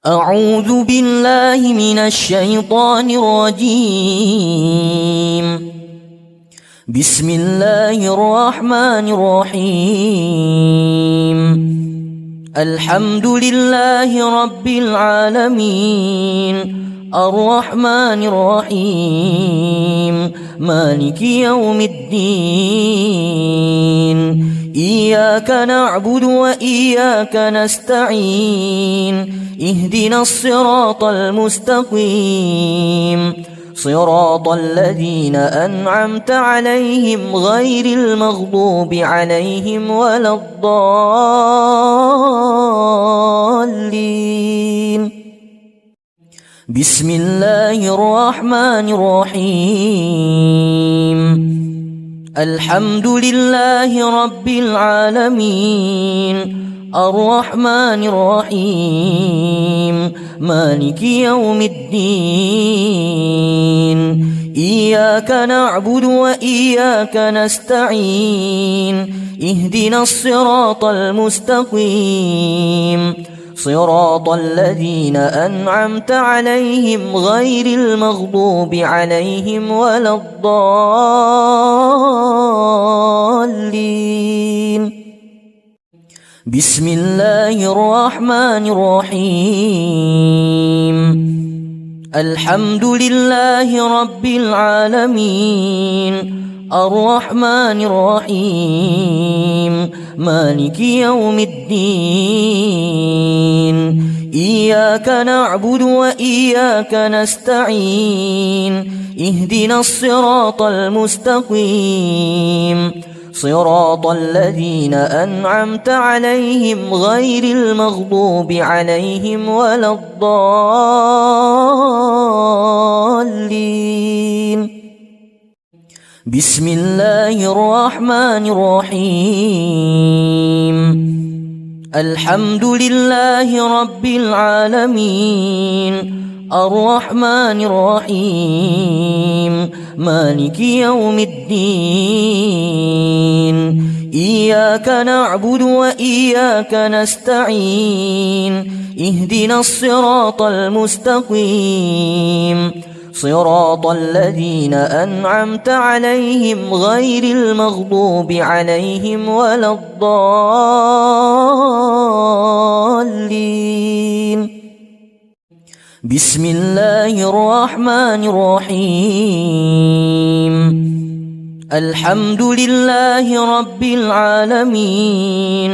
أعوذ بالله من الشيطان الرجيم. بسم الله الرحمن الرحيم. الحمد لله رب العالمين، الرحمن الرحيم، مالك يوم الدين. إياك نعبد وإياك نستعين، اهدنا الصراط المستقيم، صراط الذين أنعمت عليهم غير المغضوب عليهم ولا الضالين. بسم الله الرحمن الرحيم. الحمد لله رب العالمين، الرحمن الرحيم، مالك يوم الدين. إياك نعبد وإياك نستعين، اهدنا الصراط المستقيم، صراط الذين أنعمت عليهم غير المغضوب عليهم ولا الضالين. بسم الله الرحمن الرحيم. الحمد لله رب العالمين، الرحمن الرحيم، مالك يوم الدين. إياك نعبد وإياك نستعين، اهدنا الصراط المستقيم، صراط الذين أنعمت عليهم غير المغضوب عليهم ولا الضالين. بسم الله الرحمن الرحيم. الحمد لله رب العالمين، الرحمن الرحيم، مالك يوم الدين. إياك نعبد وإياك نستعين، اهدنا الصراط المستقيم، صراط الذين أنعمت عليهم غير المغضوب عليهم ولا الضالين. بسم الله الرحمن الرحيم. الحمد لله رب العالمين،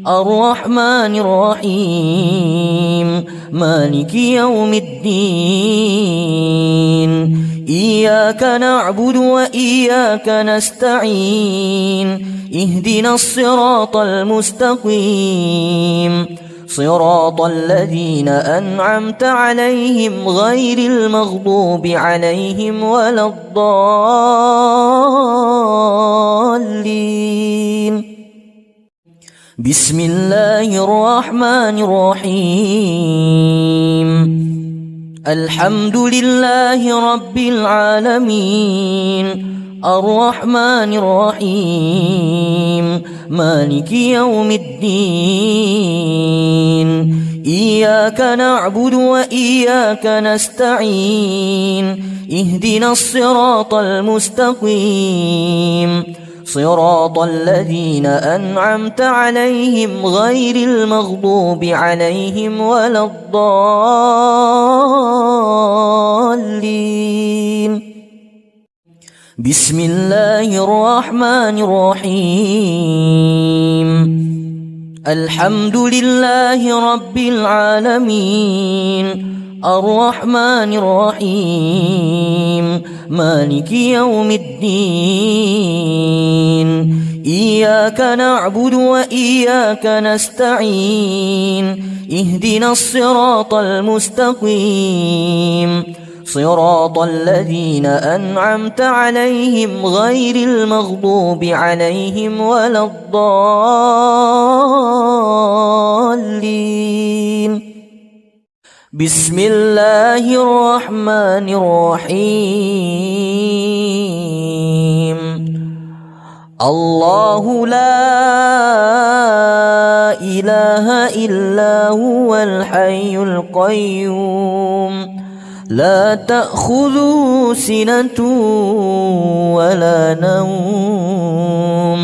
الرحمن الرحيم، مالك يوم الدين. إياك نعبد وإياك نستعين، اهدنا الصراط المستقيم، صراط الذين أنعمت عليهم غير المغضوب عليهم ولا الضالين. بسم الله الرحمن الرحيم. الحمد لله رب العالمين، الرحمن الرحيم، مالك يوم الدين. إياك نعبد وإياك نستعين، اهدنا الصراط المستقيم، صراط الذين أنعمت عليهم غير المغضوب عليهم ولا الضالين. بسم الله الرحمن الرحيم. الحمد لله رب العالمين، الرحمن الرحيم، مالك يوم الدين. إياك نعبد وإياك نستعين، اهدنا الصراط المستقيم، صراط الذين أنعمت عليهم غير المغضوب عليهم ولا الضالين. بسم الله الرحمن الرحيم. الله لا إله إله إلا هو الحي القيوم لا تأخذه سنة ولا نوم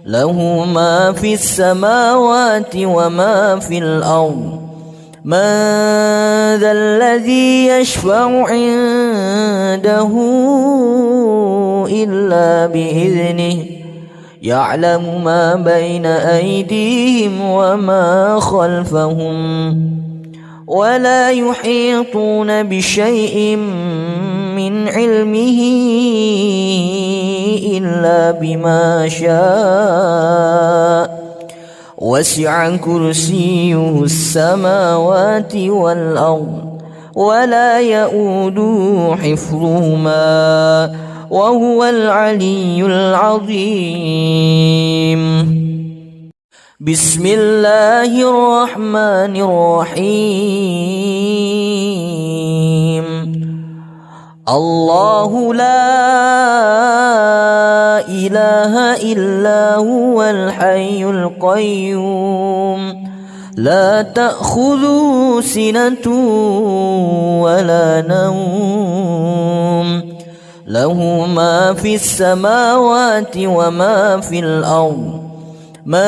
له ما في السماوات وما في الأرض من ذا الذي يشفع عنده إلا بإذنه يعلم ما بين أيديهم وما خلفهم ولا يحيطون بشيء من علمه إلا بما شاء وسع كرسيه السماوات والأرض ولا يؤوده حفظهما وهو العلي العظيم. بسم الله الرحمن الرحيم. الله لا إله إلا هو الحي القيوم لا تأخذه سنة ولا نوم له ما في السماوات وما في الأرض من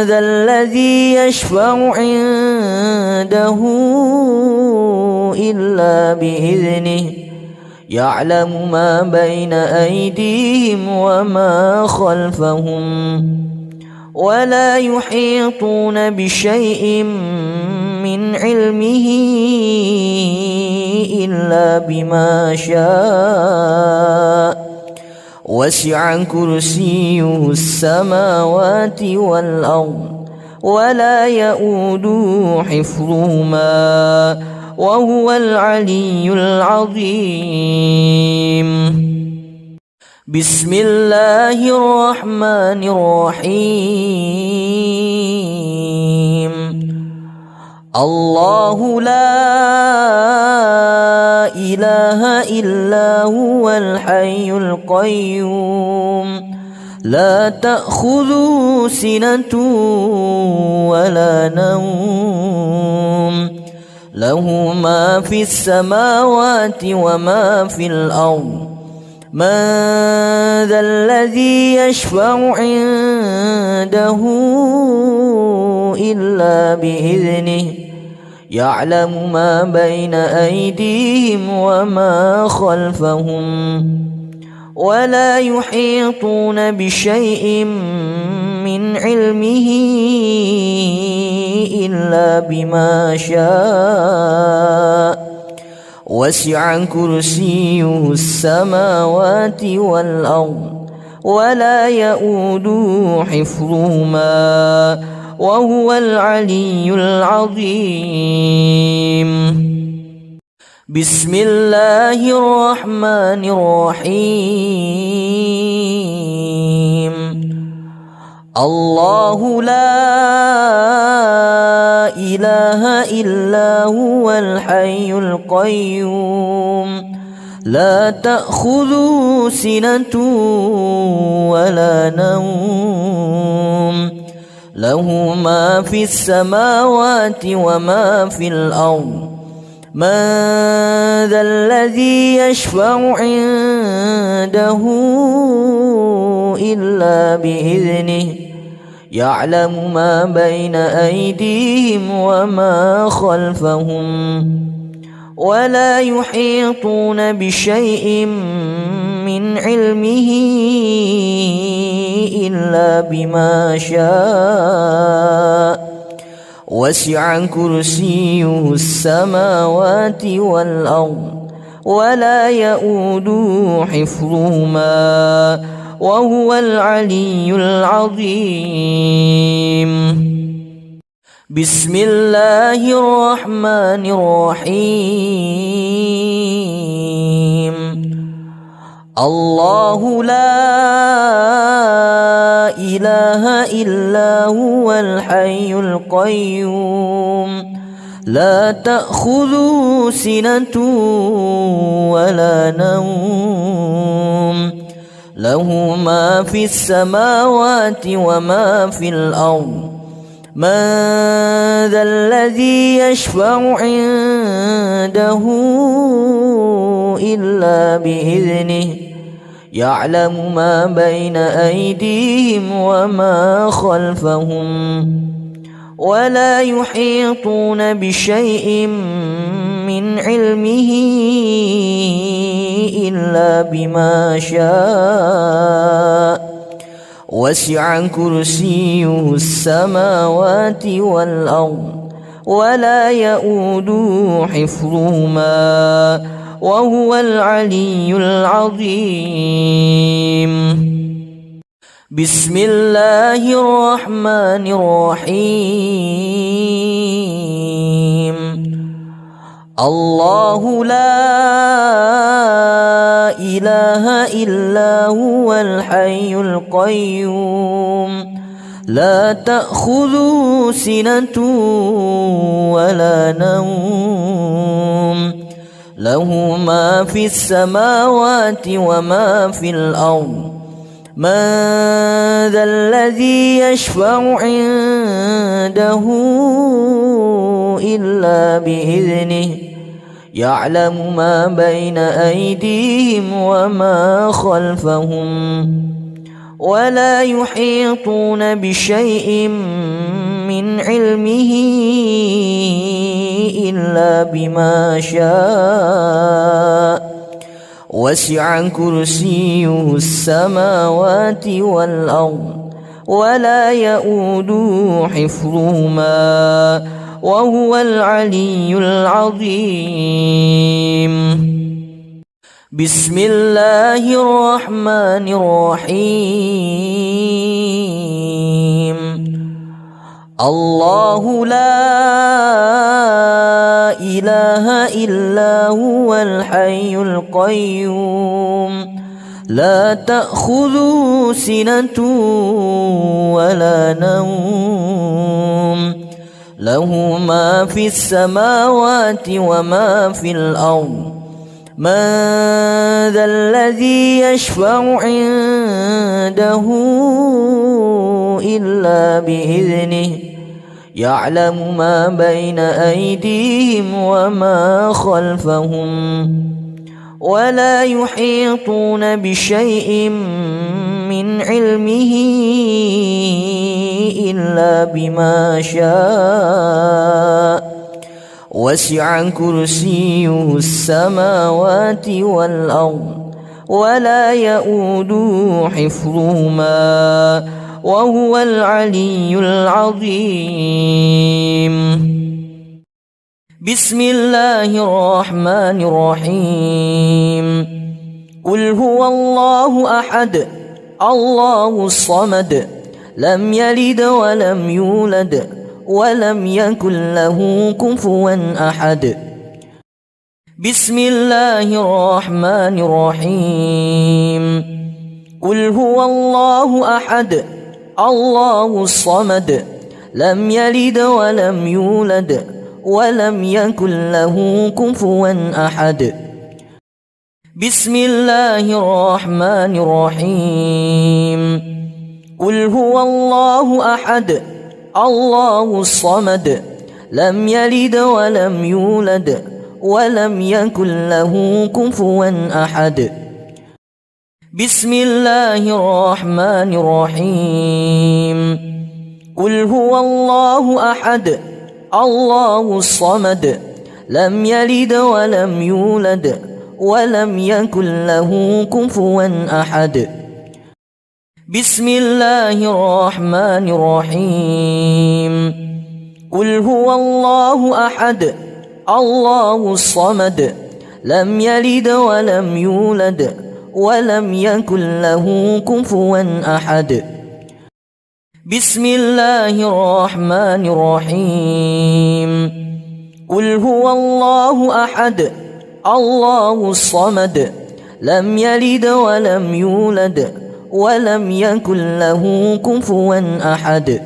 ذا الذي يشفع عنده إلا بإذنه يعلم ما بين أيديهم وما خلفهم ولا يحيطون بشيء من علمه إلا بما شاء وسع كرسيه السماوات والأرض ولا يؤوده حفظهما وهو العلي العظيم. بسم الله الرحمن الرحيم. الله لا إله إلا هو الحي القيوم لا تأخذه سنة ولا نوم له ما في السماوات وما في الأرض من ذا الذي يشفع عنده إلا بإذنه يعلم ما بين أيديهم وما خلفهم ولا يحيطون بشيء من علمه إلا بما شاء وسع كرسيه السماوات والأرض ولا يؤوده حفظهما وهو العلي العظيم. بسم الله الرحمن الرحيم. الله لا إله إلا هو الحي القيوم لا تأخذه سنة ولا نوم له ما في السماوات وما في الأرض من ذا الذي يشفع عنده إلا بإذنه يعلم ما بين أيديهم وما خلفهم ولا يحيطون بشيء من علمه إلا بما شاء وسع كرسيه السماوات والأرض ولا يؤوده حفظهما وهو العلي العظيم. بسم الله الرحمن الرحيم. الله لا إله إلا هو الحي القيوم لا تأخذه سنة ولا نوم له ما في السماوات وما في الأرض من ذا الذي يشفع عنده إلا بإذنه يعلم ما بين أيديهم وما خلفهم ولا يحيطون بشيء من علمه إلا بما شاء وسع كرسيه السماوات والأرض ولا يؤوده حفظهما وهو العلي العظيم. بسم الله الرحمن الرحيم. الله لا إله إلا هو الحي القيوم لا تأخذه سنة ولا نوم له ما في السماوات وما في الأرض من ذا الذي يشفع عنده إلا بإذنه يعلم ما بين أيديهم وما خلفهم ولا يحيطون بشيء من علمه إلا بما شاء وسع كرسيه السماوات والأرض ولا يؤوده حفظهما وهو العلي العظيم. بسم الله الرحمن الرحيم. الله لا إله إلا هو الحي القيوم لا تأخذه سنة ولا نوم له ما في السماوات وما في الأرض من ذا الذي يشفع عنده إلا بإذنه يعلم ما بين أيديهم وما خلفهم ولا يحيطون بشيء من علمه إلا بما شاء وسع كرسيه السماوات والأرض ولا يؤوده حفظهما وهو العلي العظيم. بسم الله الرحمن الرحيم. قل هو الله أحد الله الصمد لم يلد ولم يولد ولم يكن له كفوا أحد. بسم الله الرحمن الرحيم. قل هو الله أحد الله الصمد لم يلد ولم يولد ولم يكن له كفوا أحد. بسم الله الرحمن الرحيم. قل هو الله أحد الله الصمد لم يلد ولم يولد ولم يكن له كفوا أحد. بسم الله الرحمن الرحيم. قل هو الله أحد الله الصمد لم يلد ولم يولد ولم يكن له كفوا أحد. بسم الله الرحمن الرحيم. قل هو الله أحد الله الصمد لم يلد ولم يولد ولم يكن له كفوا أحد. بسم الله الرحمن الرحيم. قل هو الله أحد الله الصمد لم يلد ولم يولد ولم يكن له كفوا أحد.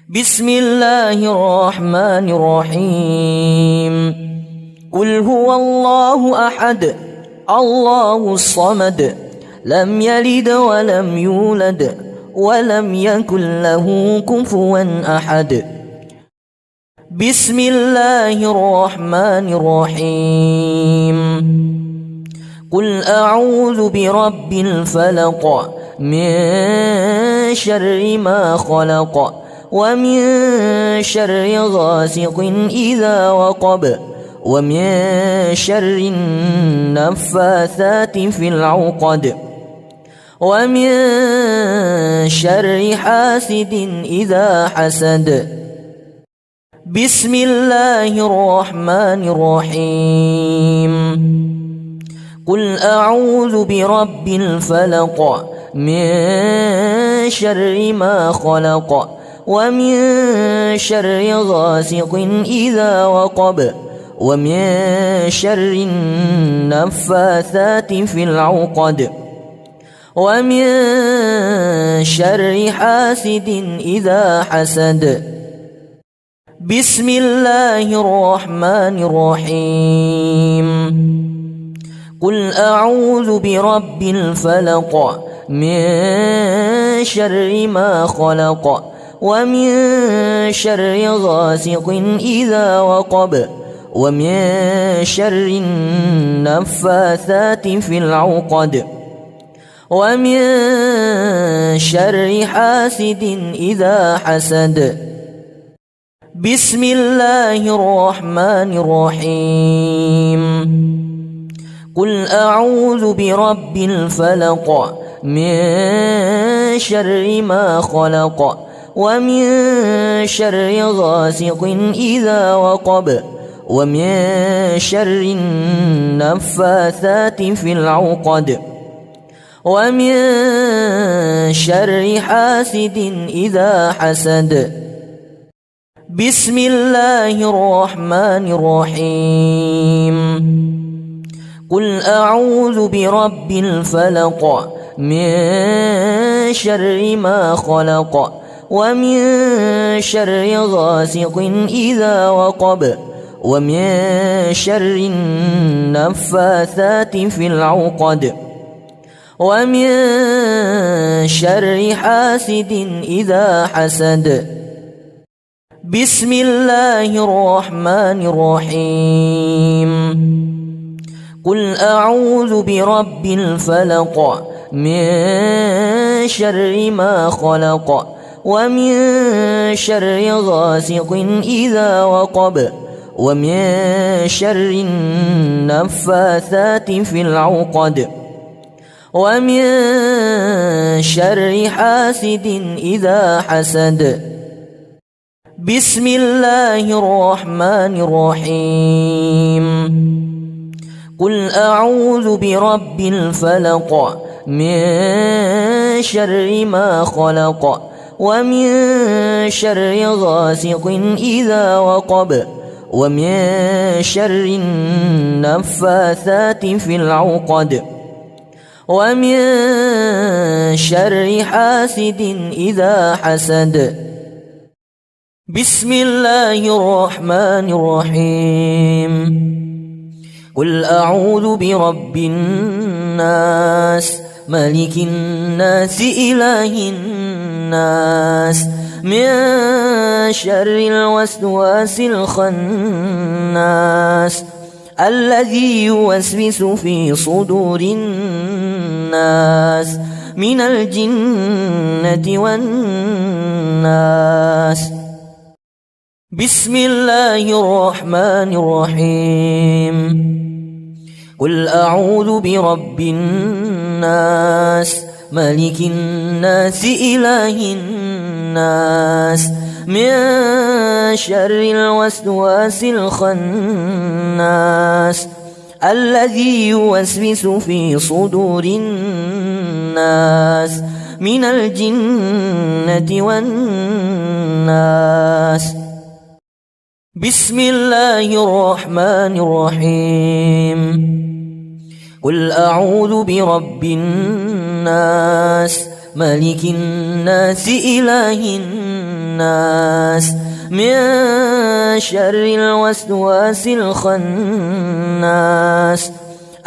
بسم الله الرحمن الرحيم. قل هو الله أحد الله الصمد لم يلد ولم يولد ولم يكن له كفوا أحد. بسم الله الرحمن الرحيم. قل أعوذ برب الفلق من شر ما خلق ومن شر غاسق إذا وقب ومن شر النفاثات في العقد ومن شر حاسد إذا حسد. بسم الله الرحمن الرحيم. قل أعوذ برب الفلق من شر ما خلق ومن شر غاسق إذا وقب ومن شر النفاثات في العقد ومن شر حاسد إذا حسد. بسم الله الرحمن الرحيم. قل أعوذ برب الفلق من شر ما خلق ومن شر غاسق إذا وقب ومن شر النفاثات في العقد ومن شر حاسد إذا حسد. بسم الله الرحمن الرحيم. قل أعوذ برب الفلق من شر ما خلق ومن شر غاسق إذا وقب ومن شر النفاثات في العقد ومن شر حاسد إذا حسد. بسم الله الرحمن الرحيم. قل أعوذ برب الفلق من شر ما خلق ومن شر غاسق إذا وقب ومن شر النفاثات في العقد ومن شر حاسد إذا حسد. بسم الله الرحمن الرحيم. قل أعوذ برب الفلق من شر ما خلق ومن شر غاسق إذا وقب ومن شر النفاثات في العقد ومن شر حاسد إذا حسد. بسم الله الرحمن الرحيم. قل أعوذ برب الفلق من شر ما خلق ومن شر غاسق إذا وقب ومن شر النفاثات في العقد ومن شر حاسد إذا حسد. بسم الله الرحمن الرحيم. قل أعوذ برب الناس ملك الناس إله الناس من شر الوسواس الخناس الذي يوسوس في صدور الناس من الجنة والناس. بسم الله الرحمن الرحيم. قل أعوذ برب الناس ملك الناس إله الناس من شر الوسواس الخناس الذي يوسوس في صدور الناس من الجنة والناس. بسم الله الرحمن الرحيم. قل أعوذ برب الناس ملك الناس إله الناس من شر الوسواس الخناس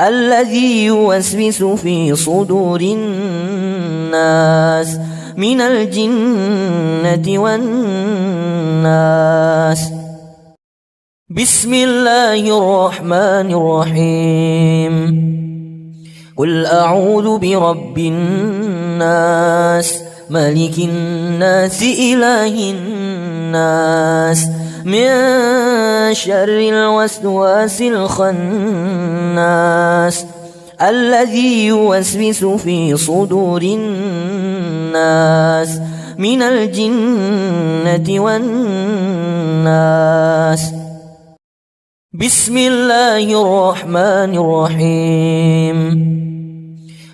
الذي يوسوس في صدور الناس من الجنة والناس. بسم الله الرحمن الرحيم. قل أعوذ برب الناس ملك الناس إله الناس من شر الوسواس الخناس الذي يوسوس في صدور الناس من الجنة والناس. بسم الله الرحمن الرحيم.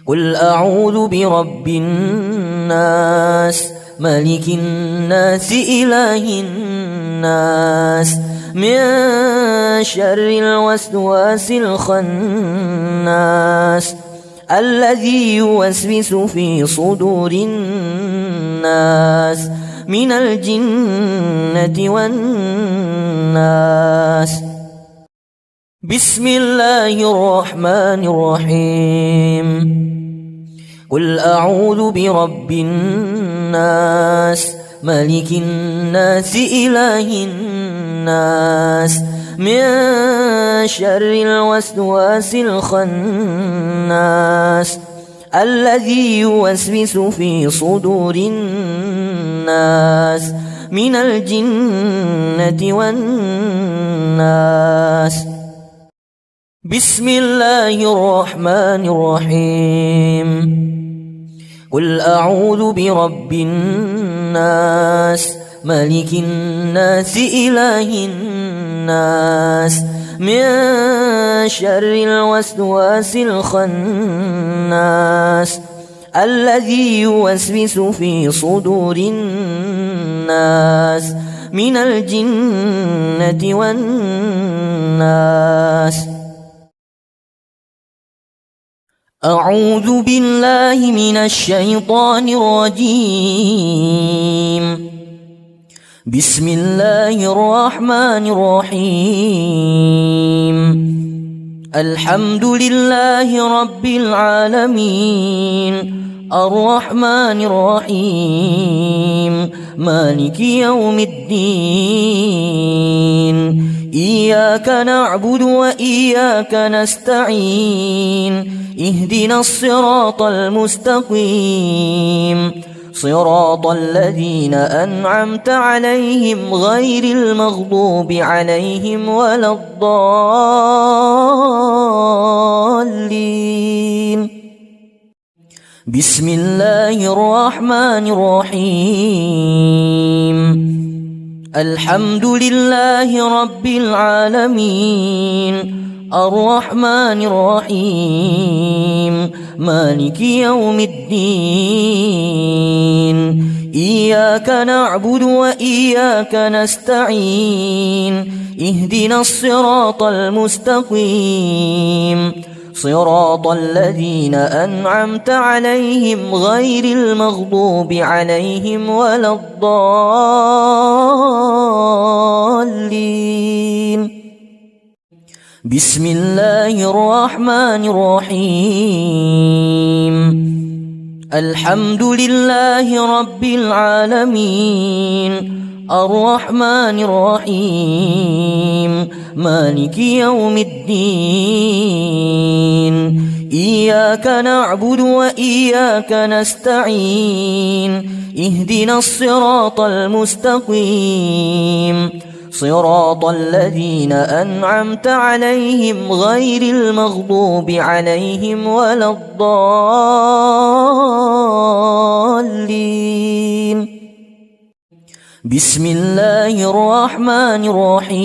قل أعوذ برب الناس ملك الناس إله الناس من شر الوسواس الخناس الذي يوسوس في صدور الناس من الجنة والناس. بسم الله الرحمن الرحيم. قل أعوذ برب الناس ملك الناس إله الناس من شر الوسواس الخناس الذي يوسوس في صدور الناس من الجنة والناس. بسم الله الرحمن الرحيم. قل أعوذ برب الناس ملك الناس إله الناس من شر الوسواس الخناس الذي يوسوس في صدور الناس من الجنة والناس. أعوذ بالله من الشيطان الرجيم. بسم الله الرحمن الرحيم. الحمد لله رب العالمين الرحمن الرحيم مالك يوم الدين. إياك نعبد وإياك نستعين. اهدنا الصراط المستقيم صراط الذين أنعمت عليهم غير المغضوب عليهم ولا الضالين. بسم الله الرحمن الرحيم. الحمد لله رب العالمين الرحمن الرحيم مالك يوم الدين. إياك نعبد وإياك نستعين. اهدنا الصراط المستقيم صراط الذين أنعمت عليهم غير المغضوب عليهم ولا الضالين. بسم الله الرحمن الرحيم. الحمد لله رب العالمين الرحمن الرحيم مالك يوم الدين. إياك نعبد وإياك نستعين. اهدنا الصراط المستقيم صراط الذين أنعمت عليهم غير المغضوب عليهم ولا الضالين. بسم الله الرحمن الرحيم.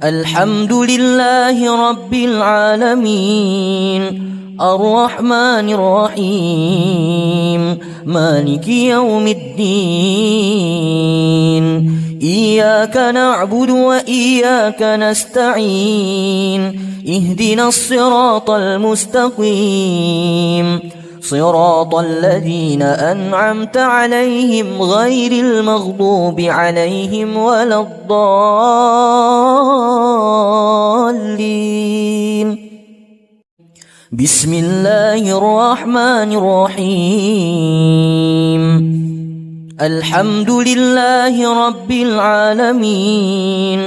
الحمد لله رب العالمين الرحمن الرحيم مالك يوم الدين. إياك نعبد وإياك نستعين. اهدنا الصراط المستقيم صراط الذين أنعمت عليهم غير المغضوب عليهم ولا الضالين. بسم الله الرحمن الرحيم الحمد لله رب العالمين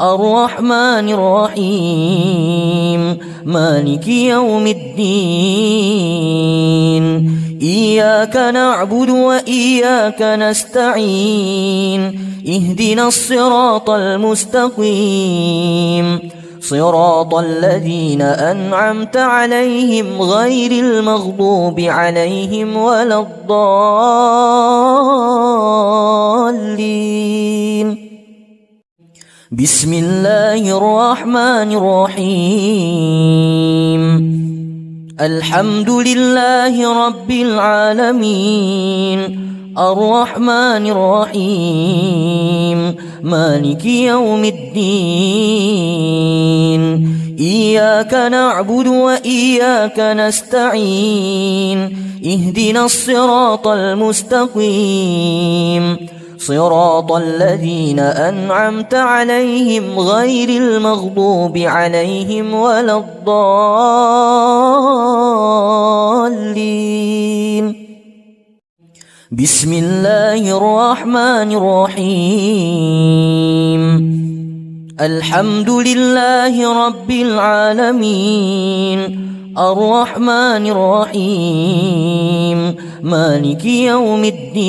الرحمن الرحيم مالك يوم الدين إياك نعبد وإياك نستعين اهدنا الصراط المستقيم صراط الذين أنعمت عليهم غير المغضوب عليهم ولا الضالين بسم الله الرحمن الرحيم الحمد لله رب العالمين الرحمن الرحيم مالك يوم الدين إياك نعبد وإياك نستعين اهدنا الصراط المستقيم صراط الذين أنعمت عليهم غير المغضوب عليهم ولا الضالين بسم الله الرحمن الرحيم الحمد لله رب العالمين الرحمن الرحيم مالك يوم الدين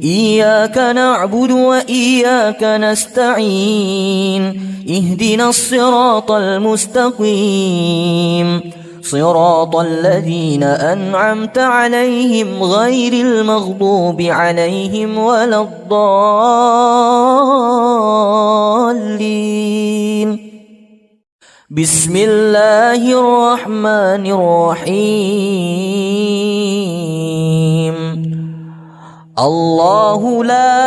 إياك نعبد وإياك نستعين اهدنا الصراط المستقيم صراط الذين أنعمت عليهم غير المغضوب عليهم ولا الضالين بسم الله الرحمن الرحيم الله لا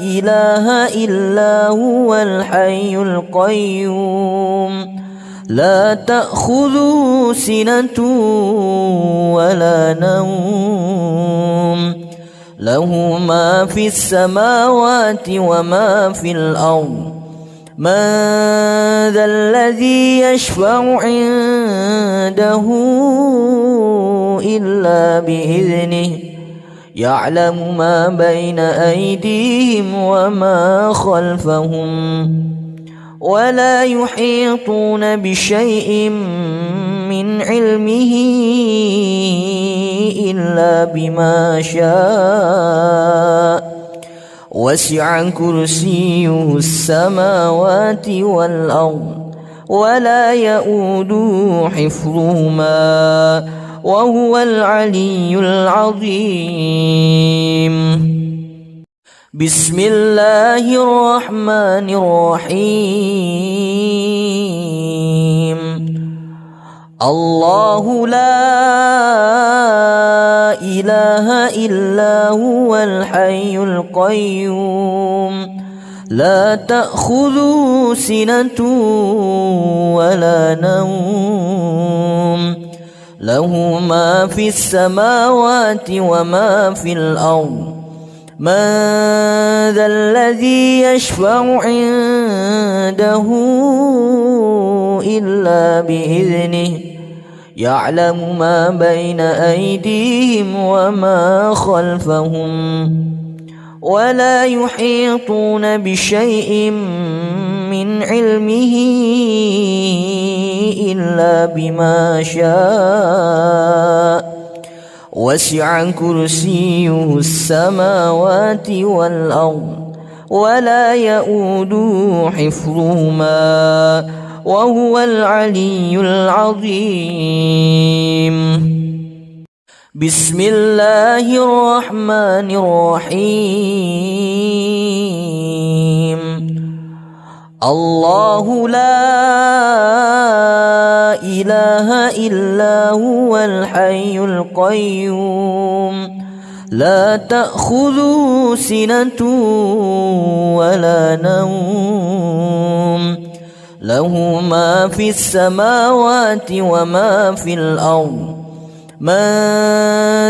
إله إلا هو الحي القيوم لا تأخذه سنة ولا نوم له ما في السماوات وما في الأرض من ذا الذي يشفع عنده إلا بإذنه يعلم ما بين أيديهم وما خلفهم ولا يحيطون بشيء من علمه إلا بما شاء وسع كرسيه السماوات والأرض ولا يؤوده حفظهما وهو العلي العظيم بسم الله الرحمن الرحيم الله لا إله إلا هو الحي القيوم لا تأخذه سنة ولا نوم له ما في السماوات وما في الأرض من ذا الذي يشفع عنده إلا بإذنه يعلم ما بين أيديهم وما خلفهم ولا يحيطون بشيء من علمه إلا بما شاء وسع كرسيه السماوات والأرض ولا يؤوده حفظهما وهو العلي العظيم بسم الله الرحمن الرحيم الله لا إله إلا هو الحي القيوم لا تأخذه سنة ولا نوم له ما في السماوات وما في الأرض من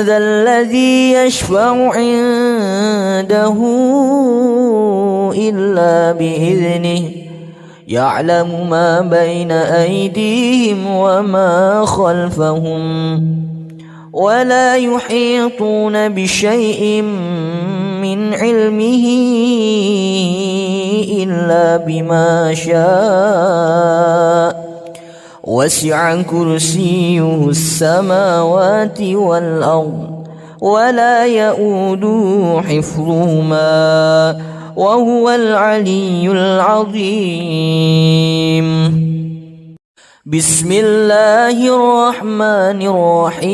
ذا الذي يشفع عنده إلا بإذنه يعلم ما بين أيديهم وما خلفهم ولا يحيطون بشيء من علمه إلا بما شاء وسع كرسيه السماوات والأرض ولا يؤوده حفظهما وهو العلي العظيم. بسم الله الرحمن الرحيم.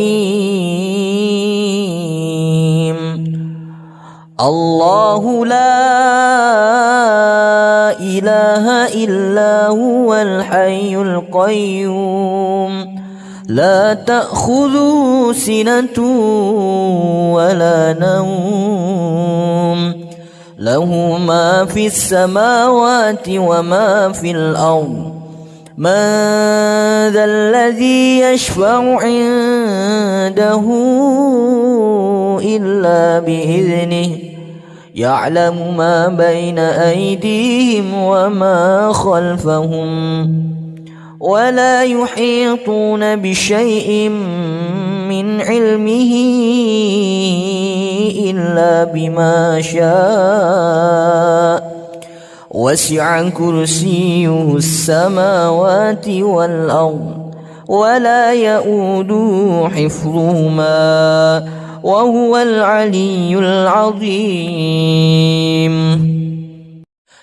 الله لا إله إلا هو الحي القيوم لا تأخذه سنة ولا نوم له ما في السماوات وما في الأرض من ذا الذي يشفع عنده إلا بإذنه يعلم ما بين أيديهم وما خلفهم ولا يحيطون بشيء من علمه إلا بما شاء وسع كرسيه السماوات والأرض ولا يؤوده حفظهما وهو العلي العظيم.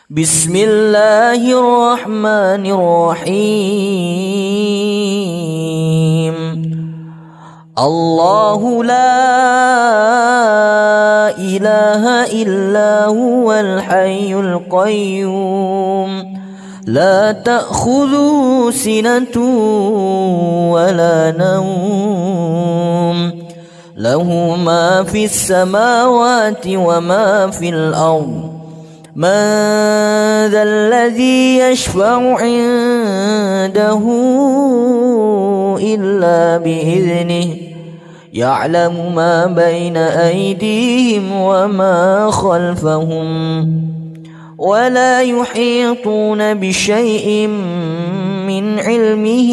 بسم الله الرحمن الرحيم. الله لا إله إلا هو الحي القيوم لا تأخذه سنة ولا نوم له ما في السماوات وما في الأرض من ذا الذي يشفع عنده إلا بإذنه يعلم ما بين أيديهم وما خلفهم ولا يحيطون بشيء من علمه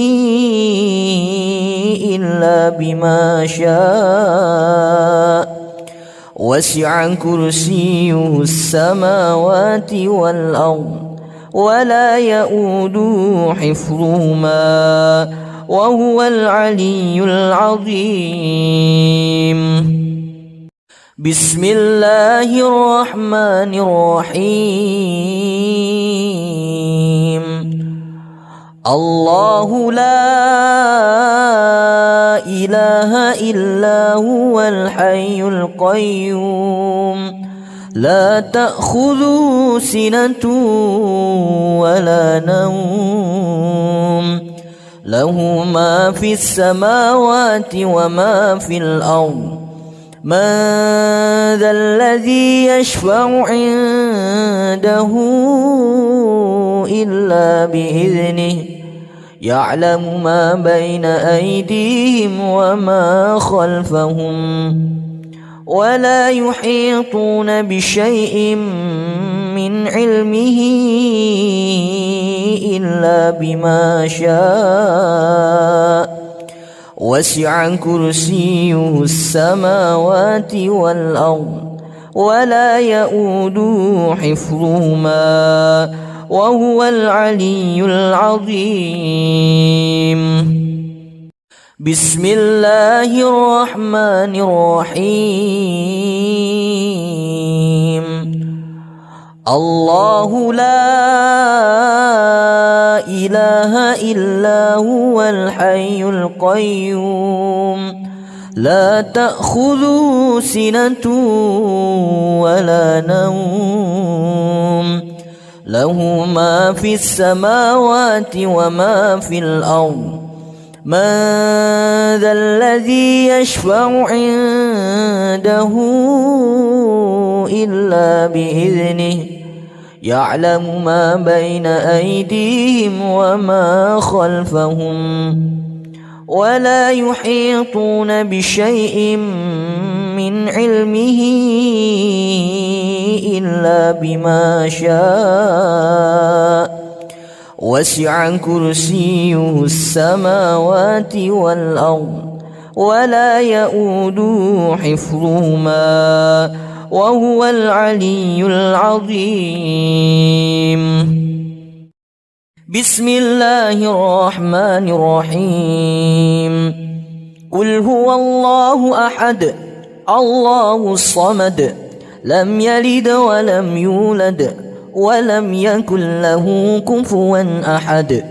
إلا بما شاء وسع كرسيه السماوات والأرض ولا يؤوده حفظهما وهو العلي العظيم. بسم الله الرحمن الرحيم. الله لا إله إلا هو الحي القيوم لا تأخذه سنة ولا نوم له ما في السماوات وما في الأرض من ذا الذي يشفع عنده إلا بإذنه يعلم ما بين أيديهم وما خلفهم ولا يحيطون بشيء من علمه إلا بما شاء وسع كرسيه السماوات والأرض ولا يؤوده حفظهما وهو العلي العظيم. بسم الله الرحمن الرحيم. الله لا إله إلا هو الحي القيوم لا تأخذه سنة ولا نوم له ما في السماوات وما في الأرض من ذا الذي يشفع عنده إلا بإذنه يعلم ما بين أيديهم وما خلفهم ولا يحيطون بشيء من علمه إلا بما شاء وسع كرسيه السماوات والأرض ولا يؤوده حفظهما وهو العلي العظيم. بسم الله الرحمن الرحيم. قل هو الله أحد الله الصمد لم يلد ولم يولد ولم يكن له كفوا أحد.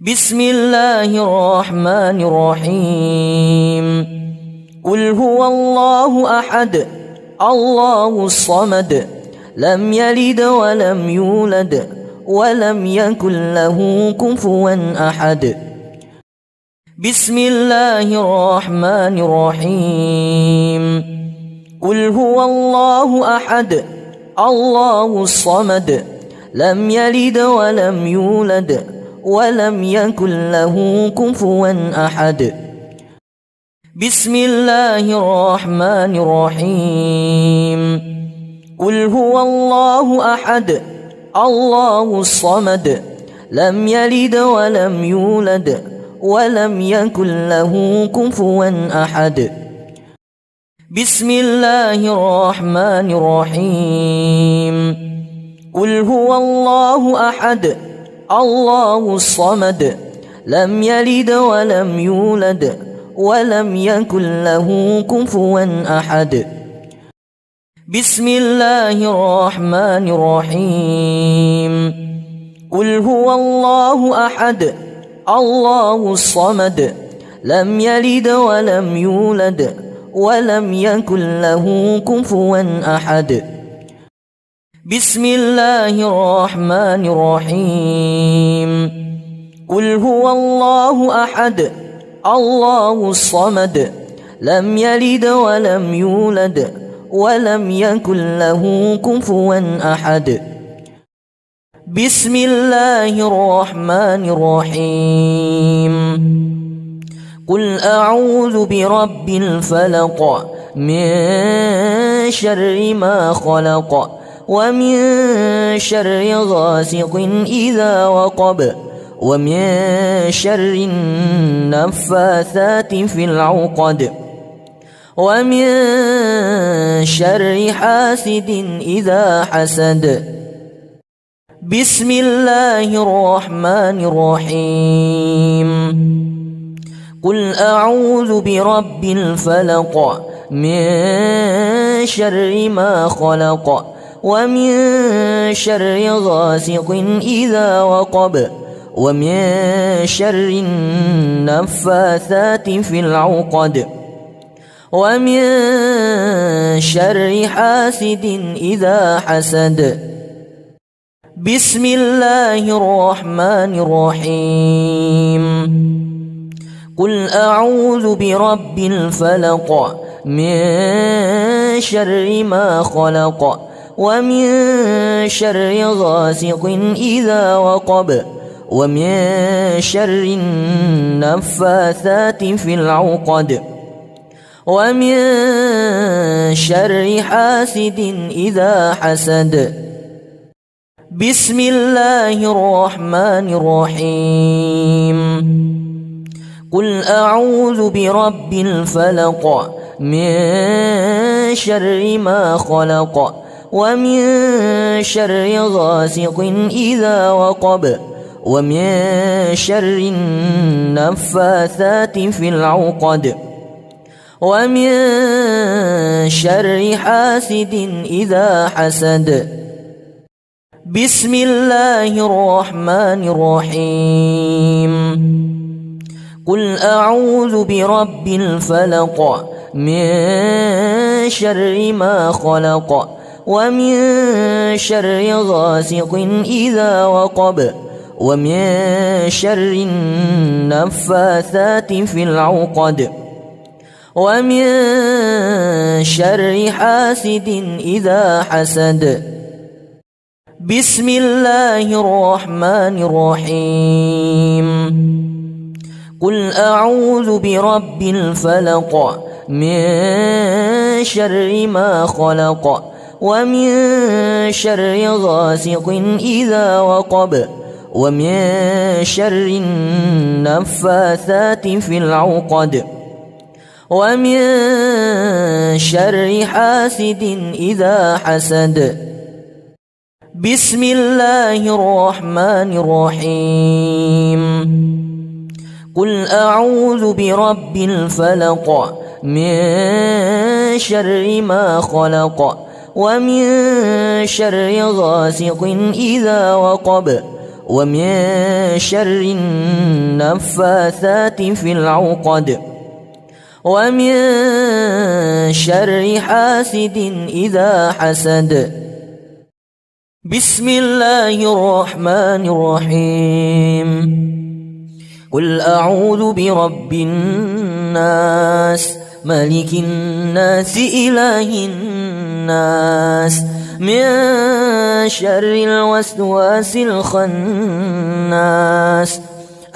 بسم الله الرحمن الرحيم. قل هو الله أحد الله الصمد لم يلد ولم يولد ولم يكن له كفوا أحد. بسم الله الرحمن الرحيم. قل هو الله أحد الله الصمد لم يلد ولم يولد ولم يكن له كفوا أحد. بسم الله الرحمن الرحيم. قل هو الله أحد الله الصمد لم يلد ولم يولد ولم يكن له كفوا أحد. بسم الله الرحمن الرحيم. قل هو الله أحد الله الصمد لم يلد ولم يولد ولم يكن له كفوا أحد. بسم الله الرحمن الرحيم. قل هو الله أحد الله الصمد لم يلد ولم يولد ولم يكن له كفوا أحد. بسم الله الرحمن الرحيم. قل هو الله أحد الله الصمد لم يلد ولم يولد ولم يكن له كفوا أحد. بسم الله الرحمن الرحيم. قل أعوذ برب الفلق من شر ما خلق ومن شر غاسق إذا وقب ومن شر النفاثات في العقد ومن شر حاسد إذا حسد. بسم الله الرحمن الرحيم. قل أعوذ برب الفلق من شر ما خلق ومن شر غاسق إذا وقب ومن شر النفاثات في العقد ومن شر حاسد إذا حسد. بسم الله الرحمن الرحيم. قل أعوذ برب الفلق من شر ما خلق ومن شر غاسق إذا وقب ومن شر النفاثات في العقد ومن شر حاسد إذا حسد. بسم الله الرحمن الرحيم. قل أعوذ برب الفلق من شر ما خلق ومن شر غاسق إذا وقب ومن شر النفاثات في العقد ومن شر حاسد إذا حسد. بسم الله الرحمن الرحيم. قل أعوذ برب الفلق من شر ما خلق ومن شر غاسق إذا وقب ومن شر النفاثات في العقد ومن شر حاسد إذا حسد. بسم الله الرحمن الرحيم. قل أعوذ برب الفلق من شر ما خلق ومن شر غاسق إذا وقب ومن شر النفاثات في العقد ومن شر حاسد إذا حسد بسم الله الرحمن الرحيم قل أعوذ برب الفلق من شر ما خلق ومن شر غاسق إذا وقب ومن شر النفاثات في العقد ومن شر حاسد إذا حسد بسم الله الرحمن الرحيم قل أعوذ برب الناس ملك الناس إله الناس من شر الوسواس الخناس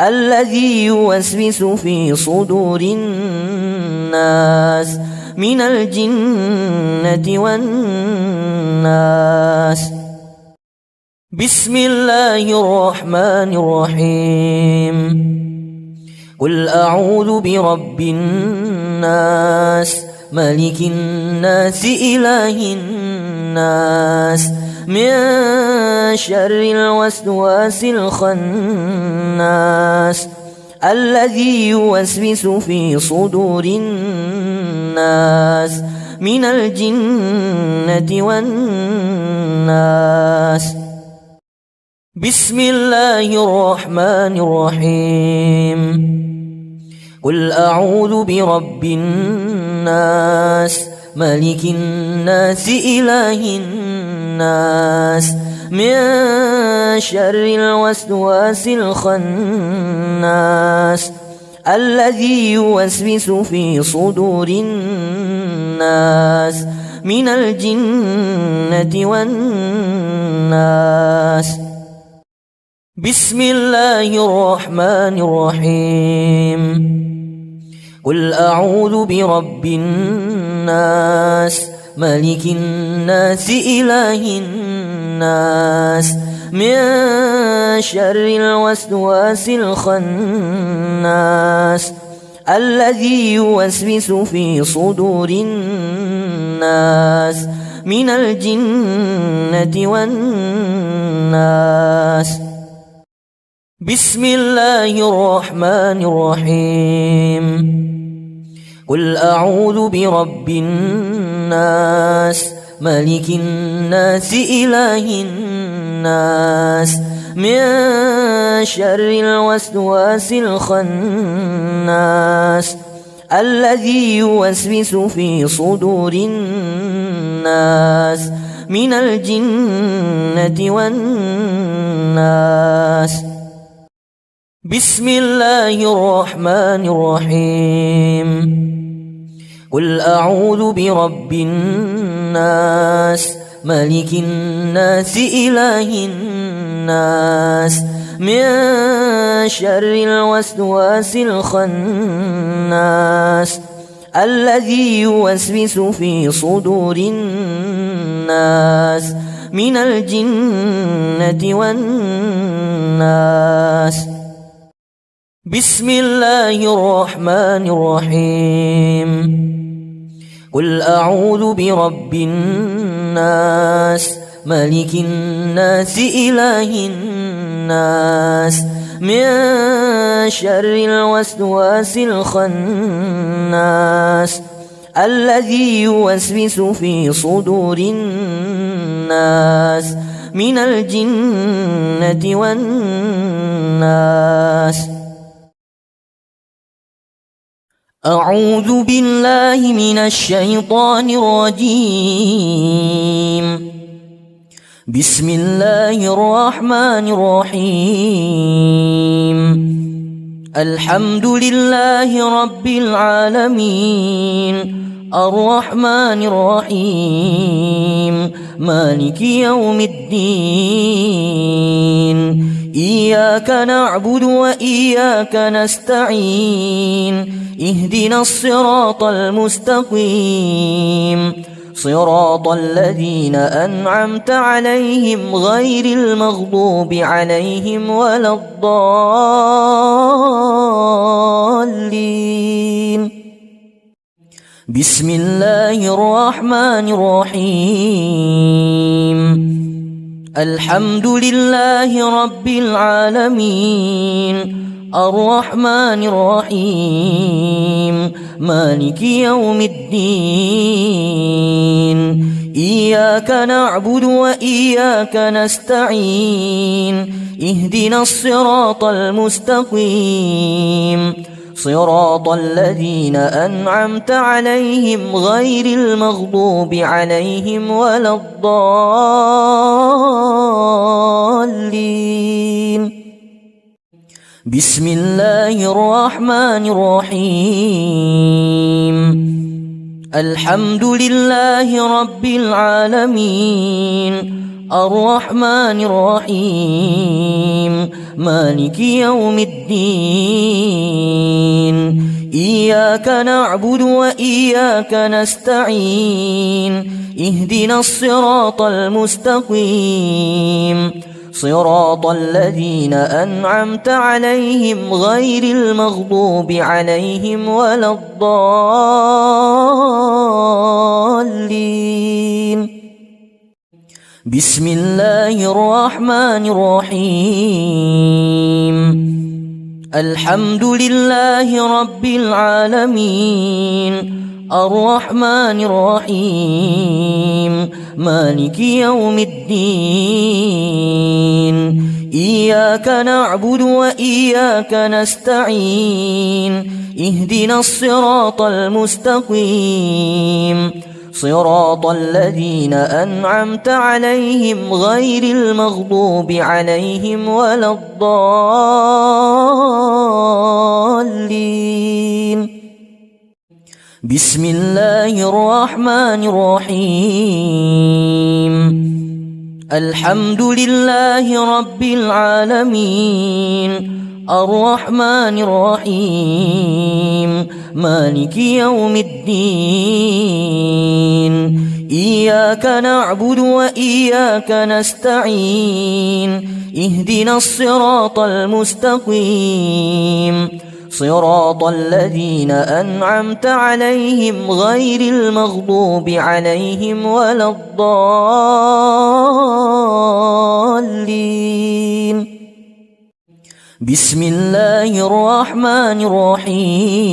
الذي يوسوس في صدور الناس من الجنة والناس بسم الله الرحمن الرحيم قل أعوذ برب الناس ملك الناس إله الناس من شر الوسواس الخناس الذي يوسوس في صدور الناس من الجنة والناس بسم الله الرحمن الرحيم قل أعوذ برب الناس ملك الناس إله الناس من شر الوسواس الخناس الذي يوسوس في صدور الناس من الجنة والناس بسم الله الرحمن الرحيم قل أعوذ برب الناس ملك الناس إله الناس من شر الوسواس الخناس الذي يوسوس في صدور الناس من الجنة والناس بسم الله الرحمن الرحيم قل أعوذ برب الناس ملك الناس إله الناس من شر الوسواس الخناس الذي يوسوس في صدور الناس من الجنة والناس بسم الله الرحمن الرحيم قل أعوذ برب الناس ملك الناس إله الناس من شر الوسواس الخناس الذي يوسوس في صدور الناس من الجنة والناس بسم الله الرحمن الرحيم قل أعوذ برب الناس ملك الناس إله الناس من شر الوسواس الخناس الذي يوسوس في صدور الناس من الجنة والناس أعوذ بالله من الشيطان الرجيم بسم الله الرحمن الرحيم الحمد لله رب العالمين الرحمن الرحيم مالك يوم الدين إياك نعبد وإياك نستعين اهدنا الصراط المستقيم صراط الذين أنعمت عليهم غير المغضوب عليهم ولا الضالين. بسم الله الرحمن الرحيم. الحمد لله رب العالمين الرحمن الرحيم مالك يوم الدين. إياك نعبد وإياك نستعين. اهدنا الصراط المستقيم صراط الذين أنعمت عليهم غير المغضوب عليهم ولا الضالين. بسم الله الرحمن الرحيم. الحمد لله رب العالمين الرحمن الرحيم مالك يوم الدين. إياك نعبد وإياك نستعين. اهدنا الصراط المستقيم صراط الذين أنعمت عليهم غير المغضوب عليهم ولا الضالين. بسم الله الرحمن الرحيم. الحمد لله رب العالمين الرحمن الرحيم مالك يوم الدين. إياك نعبد وإياك نستعين. اهدنا الصراط المستقيم صراط الذين أنعمت عليهم غير المغضوب عليهم ولا الضالين. بسم الله الرحمن الرحيم. الحمد لله رب العالمين الرحمن الرحيم مالك يوم الدين. إياك نعبد وإياك نستعين. اهدنا الصراط المستقيم صراط الذين أنعمت عليهم غير المغضوب عليهم ولا الضالين. بسم الله الرحمن الرحيم.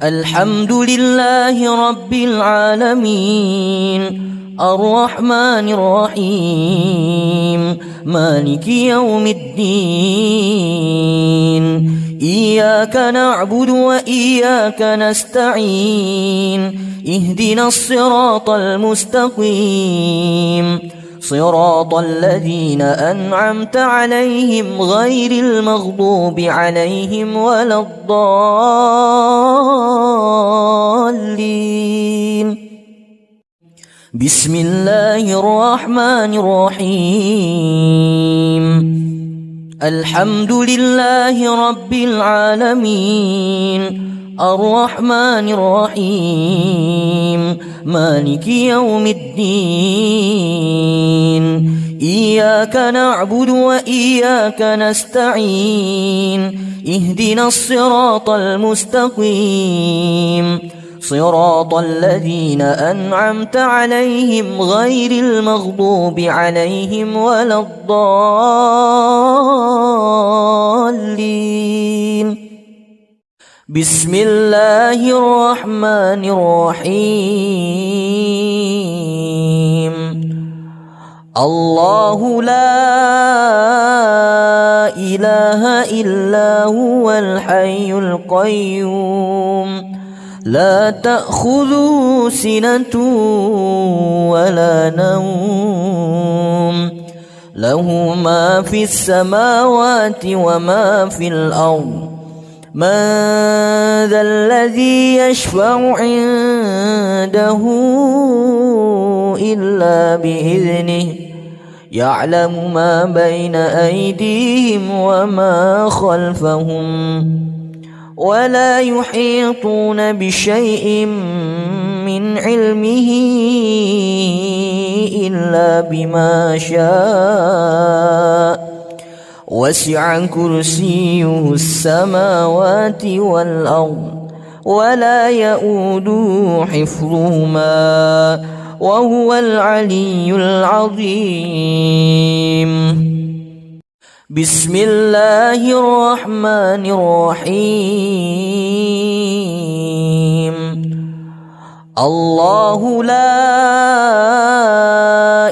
الحمد لله رب العالمين الرحمن الرحيم مالك يوم الدين. إياك نعبد وإياك نستعين. اهدنا الصراط المستقيم صراط الذين أنعمت عليهم غير المغضوب عليهم ولا الضالين. بسم الله الرحمن الرحيم. الحمد لله رب العالمين الرحمن الرحيم مالك يوم الدين. إياك نعبد وإياك نستعين. اهدنا الصراط المستقيم صراط الذين أنعمت عليهم غير المغضوب عليهم ولا الضالين. بسم الله الرحمن الرحيم. الله لا إله إلا هو الحي القيوم لا تأخذه سنة ولا نوم له ما في السماوات وما في الأرض من ذا الذي يشفع عنده إلا بإذنه يعلم ما بين أيديهم وما خلفهم ولا يحيطون بشيء من علمه إلا بما شاء وسع كرسيه السماوات والأرض ولا يؤوده حفظهما وهو العلي العظيم. بسم الله الرحمن الرحيم. الله لا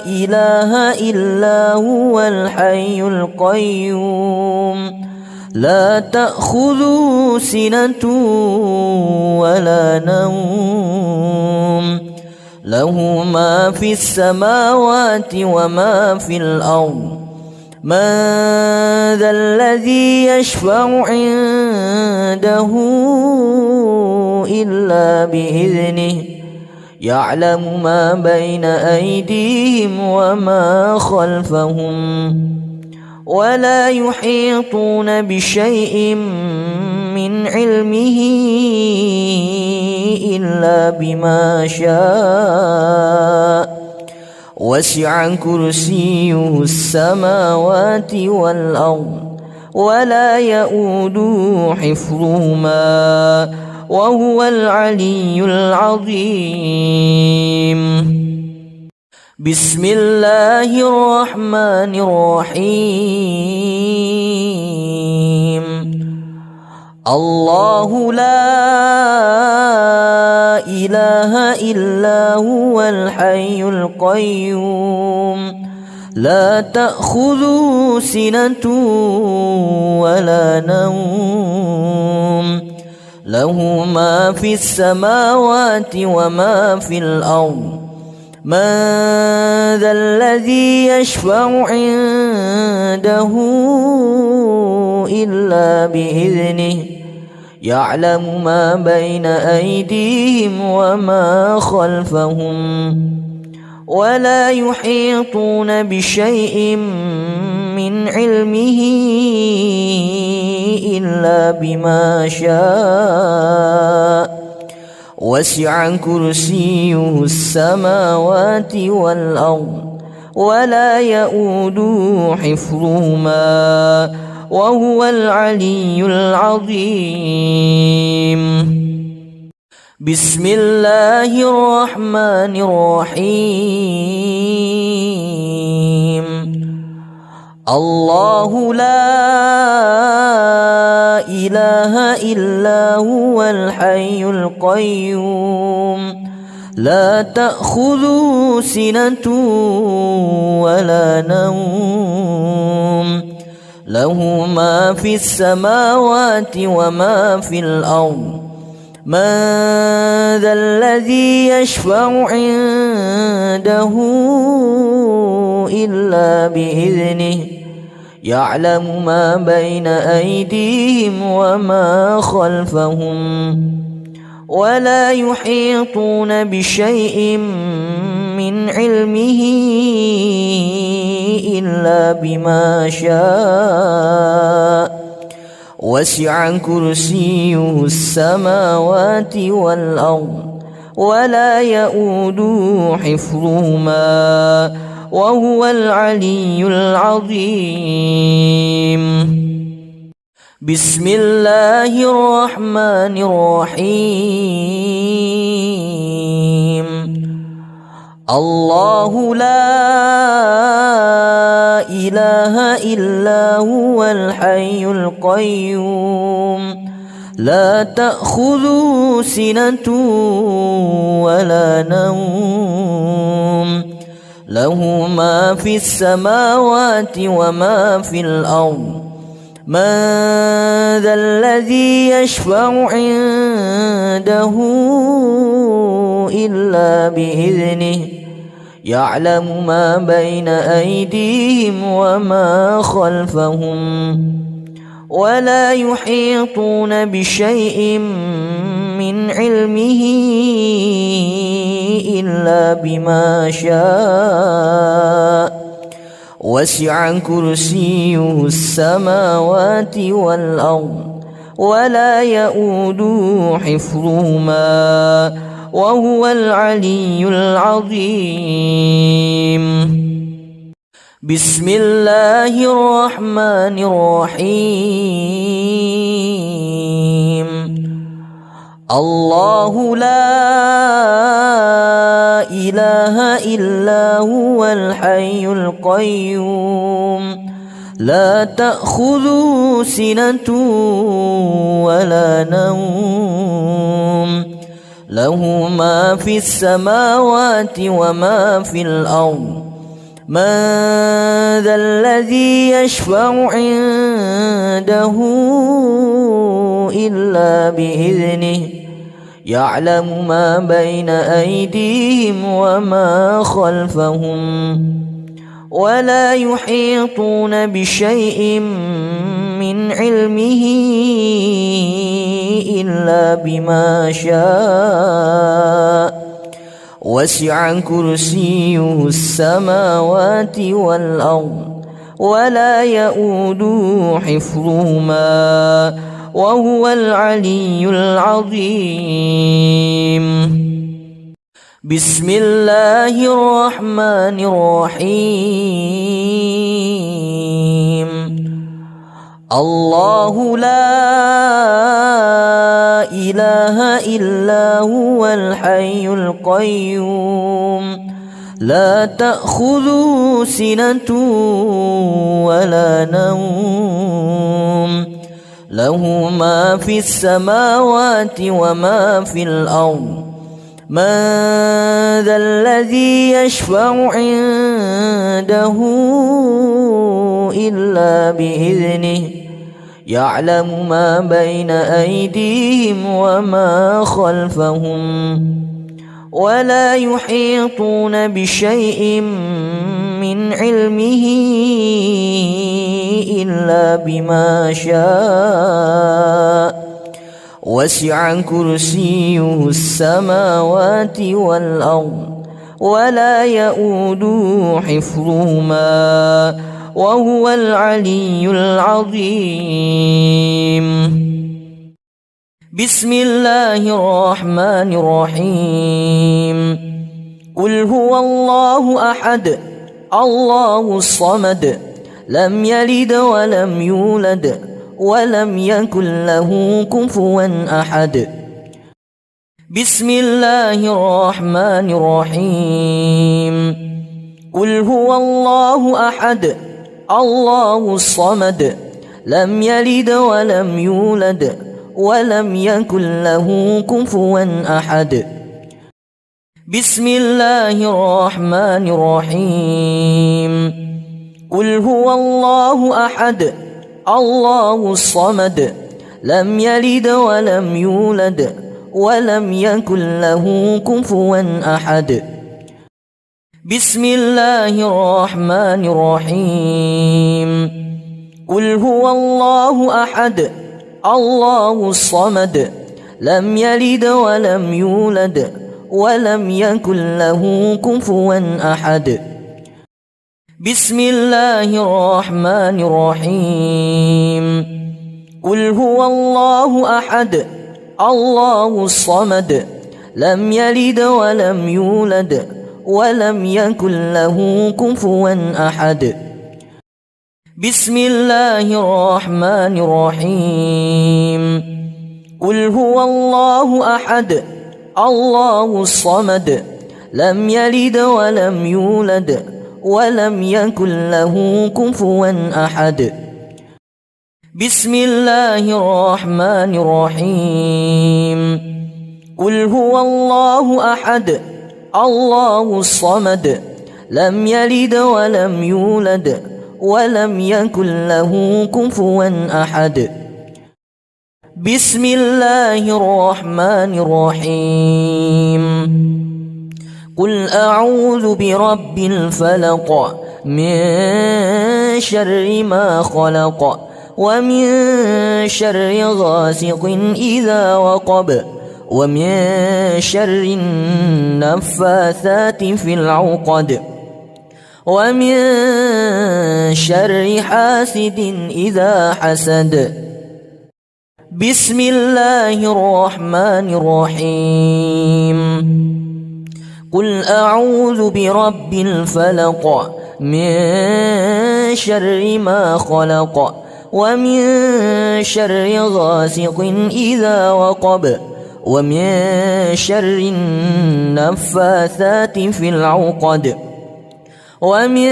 إله إلا هو الحي القيوم لا تأخذه سنة ولا نوم له ما في السماوات وما في الأرض من ذا الذي يشفع عنده إلا بإذنه يعلم ما بين أيديهم وما خلفهم ولا يحيطون بشيء من علمه إلا بما شاء وسع كرسيه السماوات والأرض ولا يؤوده حفظهما وهو العلي العظيم. بسم الله الرحمن الرحيم. الله لا إله إلا هو الحي القيوم لا تأخذه سنة ولا نوم له ما في السماوات وما في الأرض من ذا الذي يشفع عنده إلا بإذنه يعلم ما بين أيديهم وما خلفهم ولا يحيطون بشيء من علمه إلا بما شاء وسع كرسيه السماوات والأرض ولا يؤوده حفظهما وهو العلي العظيم. بسم الله الرحمن الرحيم. الله لا إله إلا هو الحي القيوم لا تأخذه سنة ولا نوم له ما في السماوات وما في الأرض من ذا الذي يشفع عنده إلا بإذنه يعلم ما بين أيديهم وما خلفهم ولا يحيطون بشيء من علمه إلا بما شاء وسع كرسيه السماوات والأرض ولا يؤوده حفظهما وهو العلي العظيم. بسم الله الرحمن الرحيم. الله لا إله إلا هو الحي القيوم لا تأخذه سنة ولا نوم له ما في السماوات وما في الأرض من ذا الذي يشفع عنده إلا بإذنه يعلم ما بين أيديهم وما خلفهم ولا يحيطون بشيء من علمه إلا بما شاء وسع كرسيه السماوات والأرض ولا يؤوده حفظهما وهو العلي العظيم. بسم الله الرحمن الرحيم. الله لا إله إلا هو الحي القيوم لا تأخذه سنة ولا نوم له ما في السماوات وما في الأرض من ذا الذي يشفع عنده إلا بإذنه يعلم ما بين أيديهم وما خلفهم ولا يحيطون بشيء من علمه إلا بما شاء وسع كرسيه السماوات والأرض ولا يؤوده حفظهما وهو العلي العظيم. بسم الله الرحمن الرحيم. الله لا إله إلا هو الحي القيوم لا تأخذه سنة ولا نوم له ما في السماوات وما في الأرض من ذا الذي يشفع عنده إلا بإذنه يعلم ما بين أيديهم وما خلفهم ولا يحيطون بشيء من علمه إلا بما شاء وسع كرسيه السماوات والأرض ولا يؤوده حفظهما وهو العلي العظيم. بسم الله الرحمن الرحيم. قل هو الله أحد الله الصمد لم يلد ولم يولد ولم يكن له كفوا أحد. بسم الله الرحمن الرحيم. قل هو الله أحد الله الصمد لم يلد ولم يولد ولم يكن له كفوا أحد. بسم الله الرحمن الرحيم. قل هو الله أحد الله الصمد لم يلد ولم يولد ولم يكن له كفوا أحد. بسم الله الرحمن الرحيم. قل هو الله أحد الله الصمد لم يلد ولم يولد ولم يكن له كفوا أحد. بسم الله الرحمن الرحيم. قل هو الله أحد الله الصمد لم يلد ولم يولد ولم يكن له كفوا أحد. بسم الله الرحمن الرحيم. قل هو الله أحد الله الصمد لم يلد ولم يولد ولم يكن له كفوا أحد. بسم الله الرحمن الرحيم. قل هو الله أحد الله الصمد لم يلد ولم يولد ولم يكن له كفوا أحد. بسم الله الرحمن الرحيم. قل أعوذ برب الفلق من شر ما خلق ومن شر غاسق إذا وقب ومن شر النفاثات في العقد ومن شر حاسد إذا حسد. بسم الله الرحمن الرحيم قل أعوذ برب الفلق من شر ما خلق ومن شر غاسق إذا وقب ومن شر النفاثات في العقد ومن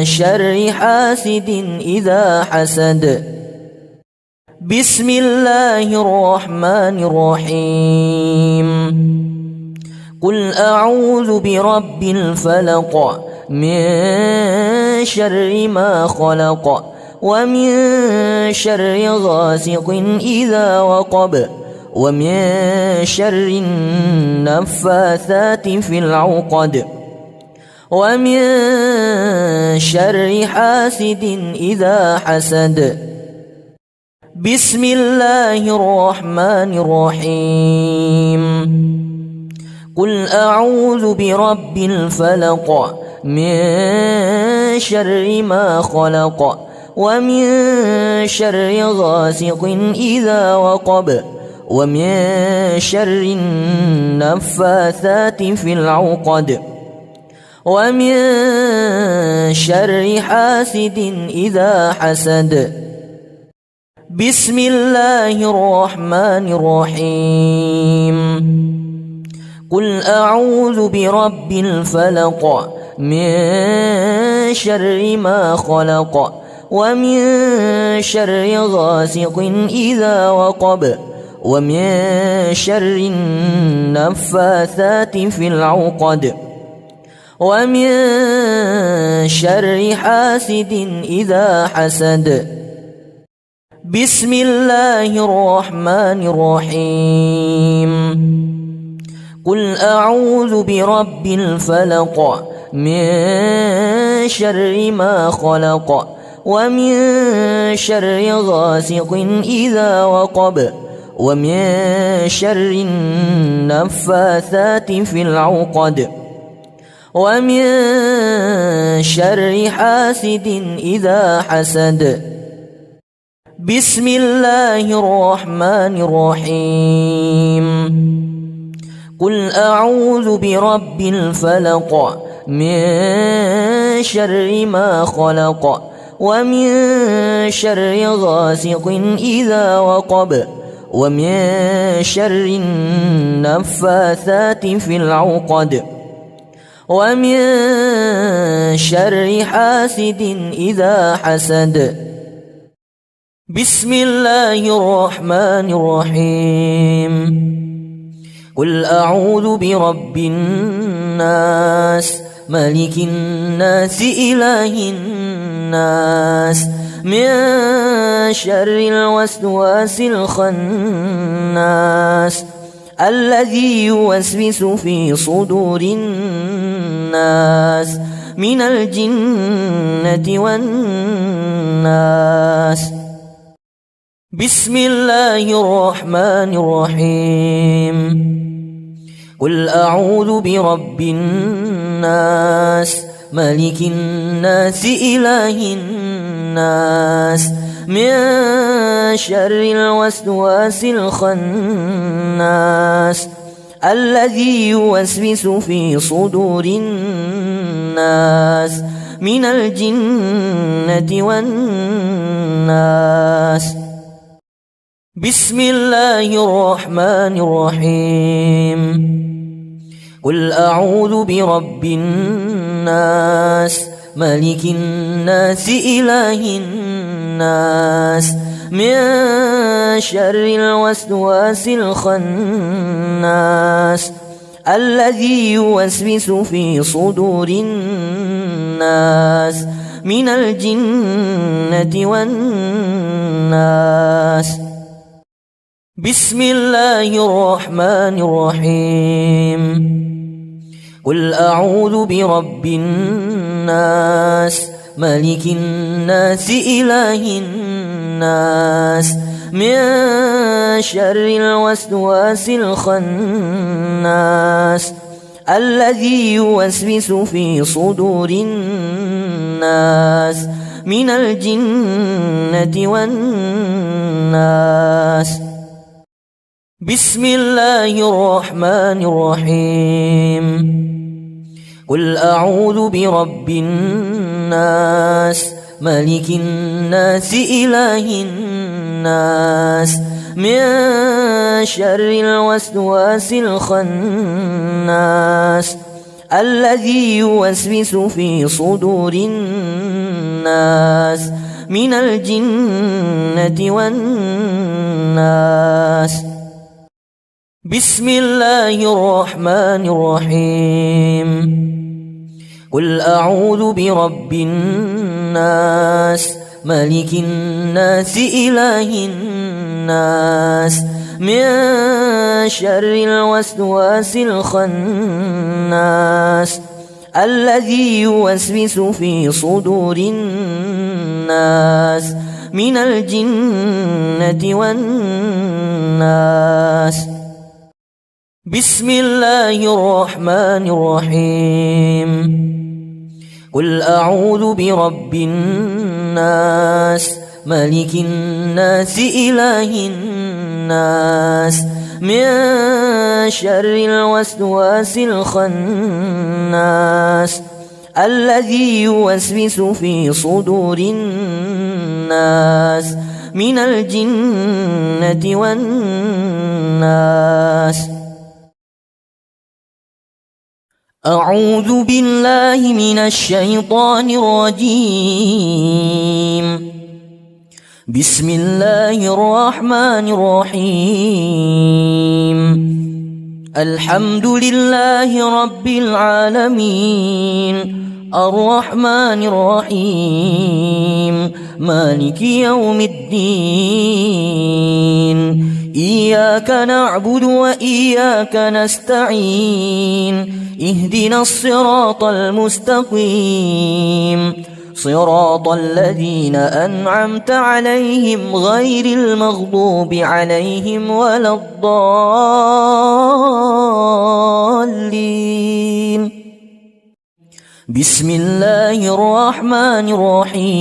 شر حاسد إذا حسد بسم الله الرحمن الرحيم قل أعوذ برب الفلق من شر ما خلق ومن شر غاسق إذا وقب ومن شر النفاثات في العقد ومن شر حاسد إذا حسد بسم الله الرحمن الرحيم قل أعوذ برب الفلق من شر ما خلق ومن شر غاسق إذا وقب ومن شر النفاثات في العقد ومن شر حاسد إذا حسد بسم الله الرحمن الرحيم قل أعوذ برب الفلق من شر ما خلق ومن شر غاسق إذا وقب ومن شر النفاثات في العقد ومن شر حاسد إذا حسد بسم الله الرحمن الرحيم قل أعوذ برب الفلق من شر ما خلق ومن شر غاسق إذا وقب ومن شر النفاثات في العقد ومن شر حاسد إذا حسد بسم الله الرحمن الرحيم قل أعوذ برب الفلق من شر ما خلق ومن شر غاسق إذا وقب ومن شر النفاثات في العقد ومن شر حاسد إذا حسد بسم الله الرحمن الرحيم قل أعوذ برب الناس ملك الناس إله الناس من شر الوسواس الخناس الذي يوسوس في صدور الناس من الجنة والناس بسم الله الرحمن الرحيم قل أعوذ برب الناس ملك الناس إله الناس من شر الوسواس الخناس الذي يوسوس في صدور الناس من الجنة والناس بسم الله الرحمن الرحيم قل أعوذ برب الناس ملك الناس إله الناس من شر الوسواس الخناس الذي يوسوس في صدور الناس من الجنة والناس بسم الله الرحمن الرحيم قل أعوذ برب الناس ملك الناس إله الناس من شر الوسواس الخناس الذي يوسوس في صدور الناس من الجنة والناس. بسم الله الرحمن الرحيم. قل أعوذ برب الناس ملك الناس إله الناس من شر الوسواس الخناس الذي يوسوس في صدور الناس من الجنة والناس. بسم الله الرحمن الرحيم. قل أعوذ برب الناس ملك الناس إله الناس من شر الوسواس الخناس الذي يوسوس في صدور الناس من الجنة والناس. بسم الله الرحمن الرحيم. قل أعوذ برب الناس ملك الناس إله الناس من شر الوسواس الخناس الذي يوسوس في صدور الناس من الجنة والناس. أعوذ بالله من الشيطان الرجيم. بسم الله الرحمن الرحيم. الحمد لله رب العالمين الرحمن الرحيم مالك يوم الدين. إياك نعبد وإياك نستعين. اهدنا الصراط المستقيم صراط الذين أنعمت عليهم غير المغضوب عليهم ولا الضالين. بسم الله الرحمن الرحيم.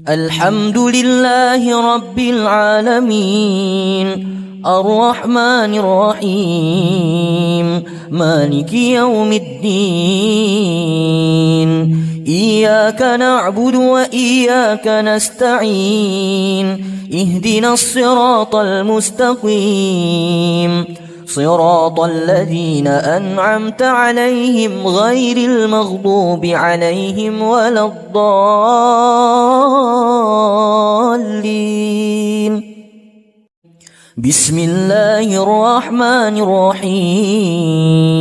الحمد لله رب العالمين الرحمن الرحيم مالك يوم الدين. إياك نعبد وإياك نستعين. اهدنا الصراط المستقيم صراط الذين أنعمت عليهم غير المغضوب عليهم ولا الضالين. بسم الله الرحمن الرحيم.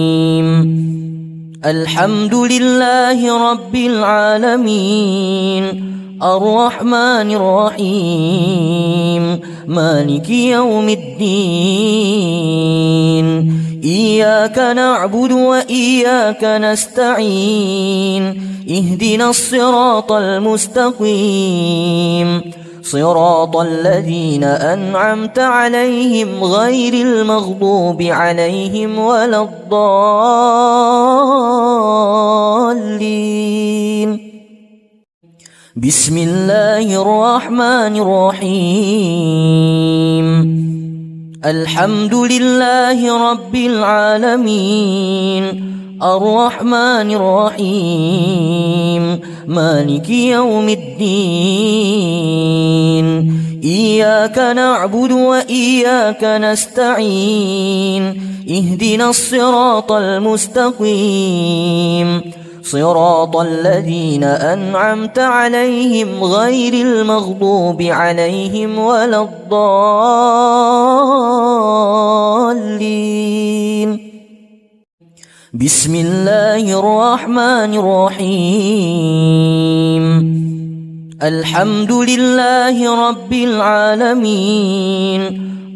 الحمد لله رب العالمين الرحمن الرحيم مالك يوم الدين. إياك نعبد وإياك نستعين. اهدنا الصراط المستقيم صراط الذين أنعمت عليهم غير المغضوب عليهم ولا الضالين. بسم الله الرحمن الرحيم. الحمد لله رب العالمين الرحمن الرحيم مالك يوم الدين. إياك نعبد وإياك نستعين. اهدنا الصراط المستقيم صراط الذين أنعمت عليهم غير المغضوب عليهم ولا الضالين. بسم الله الرحمن الرحيم. الحمد لله رب العالمين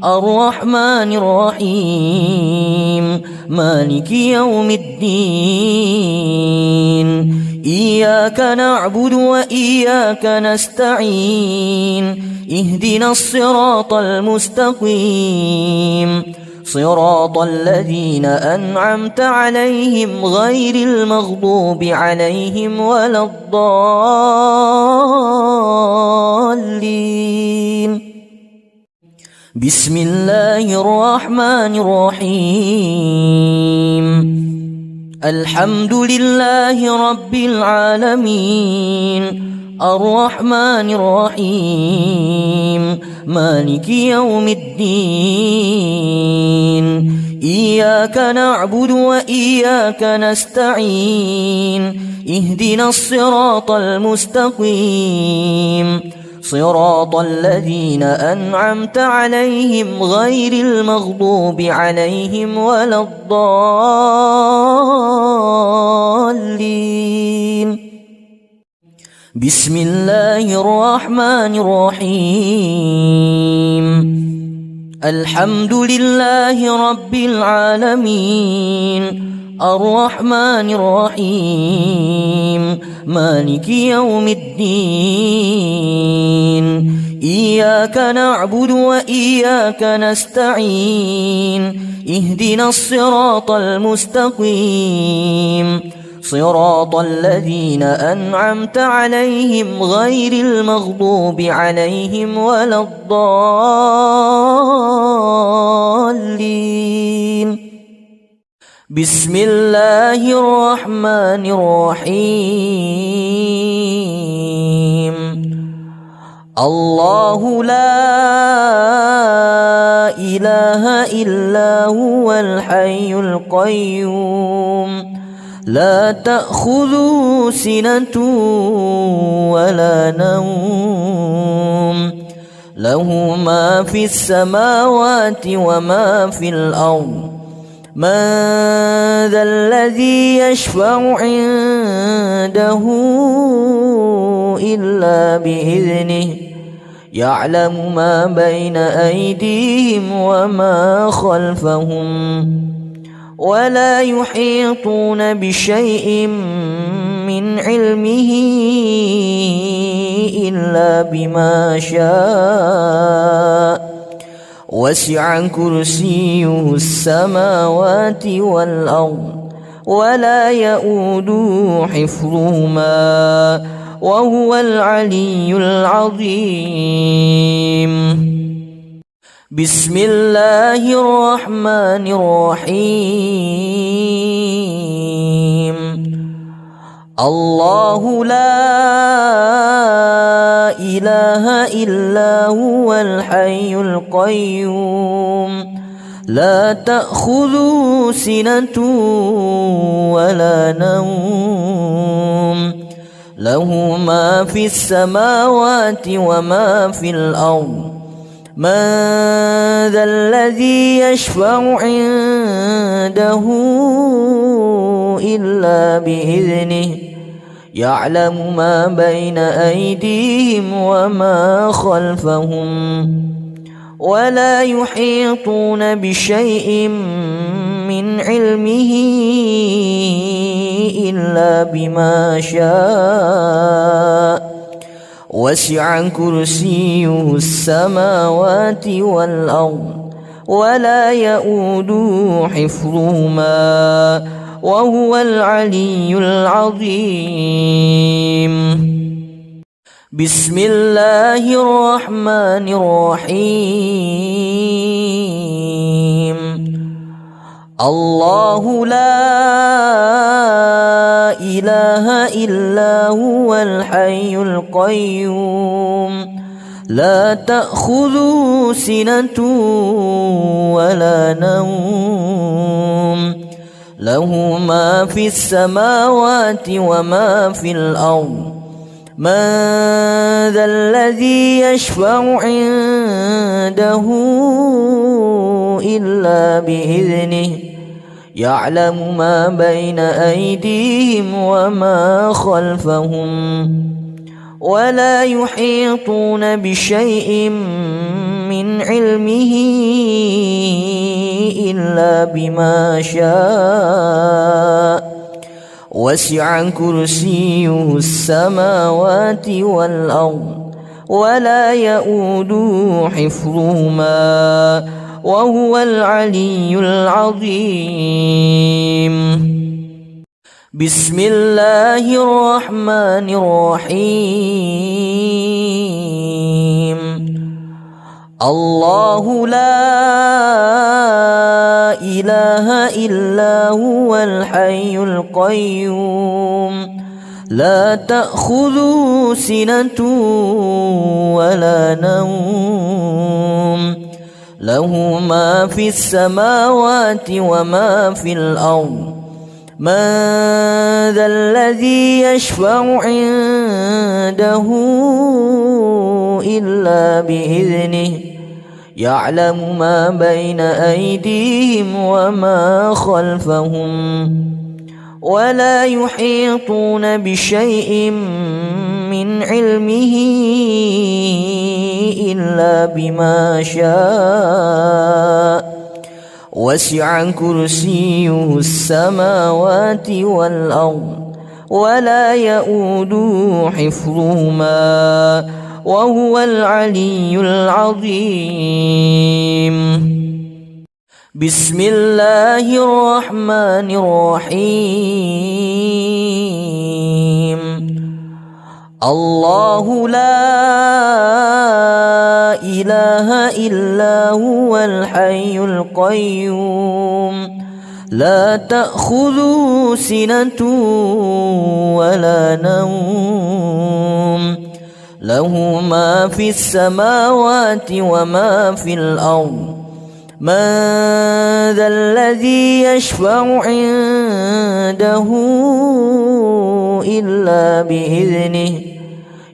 الرحمن الرحيم مالك يوم الدين. إياك نعبد وإياك نستعين. اهدنا الصراط المستقيم صراط الذين أنعمت عليهم غير المغضوب عليهم ولا الضالين. بسم الله الرحمن الرحيم. الحمد لله رب العالمين الرحمن الرحيم مالك يوم الدين. إياك نعبد وإياك نستعين. اهدنا الصراط المستقيم صراط الذين أنعمت عليهم غير المغضوب عليهم ولا الضالين. بسم الله الرحمن الرحيم. الحمد لله رب العالمين الرحمن الرحيم مالك يوم الدين. إياك نعبد وإياك نستعين. اهدنا الصراط المستقيم صراط الذين أنعمت عليهم غير المغضوب عليهم ولا الضالين. بسم الله الرحمن الرحيم. الله لا إله إلا هو الحي القيوم لا تأخذه سنة ولا نوم له ما في السماوات وما في الأرض. من ذا الذي يشفع عنده إلا بإذنه يعلم ما بين أيديهم وما خلفهم ولا يحيطون بشيء من علمه إلا بما شاء. وسع كرسيه السماوات والأرض ولا يؤوده حفظهما وهو العلي العظيم. بسم الله الرحمن الرحيم. الله لا إله إلا هو الحي القيوم لا تأخذه سنة ولا نوم له ما في السماوات وما في الأرض. من ذا الذي يشفع عنده إلا بإذنه يعلم ما بين أيديهم وما خلفهم ولا يحيطون بشيء من علمه إلا بما شاء. وسع كرسيه السماوات والأرض ولا يؤوده حفظهما وهو العلي العظيم. بسم الله الرحمن الرحيم. الله لا إله إلا هو الحي القيوم لا تأخذه سنة ولا نوم له ما في السماوات وما في الأرض. من ذا الذي يشفع عنده إلا بإذنه يعلم ما بين أيديهم وما خلفهم ولا يحيطون بشيء من علمه إلا بما شاء. وسع كرسيه السماوات والأرض ولا يؤوده حفظهما وهو العلي العظيم. بسم الله الرحمن الرحيم. الله لا إله إلا هو الحي القيوم لا تأخذه سنة ولا نوم له ما في السماوات وما في الأرض من ذا الذي يشفع عنده إلا بإذنه يعلم ما بين أيديهم وما خلفهم ولا يحيطون بشيء من علمه إلا بما شاء وسع كرسيه السماوات والأرض ولا يؤوده حفظهما وهو العلي العظيم. بسم الله الرحمن الرحيم. الله لا إله إلا هو الحي القيوم لا تأخذه سنة ولا نوم له ما في السماوات وما في الأرض من ذا الذي يشفع عنده إلا بإذنه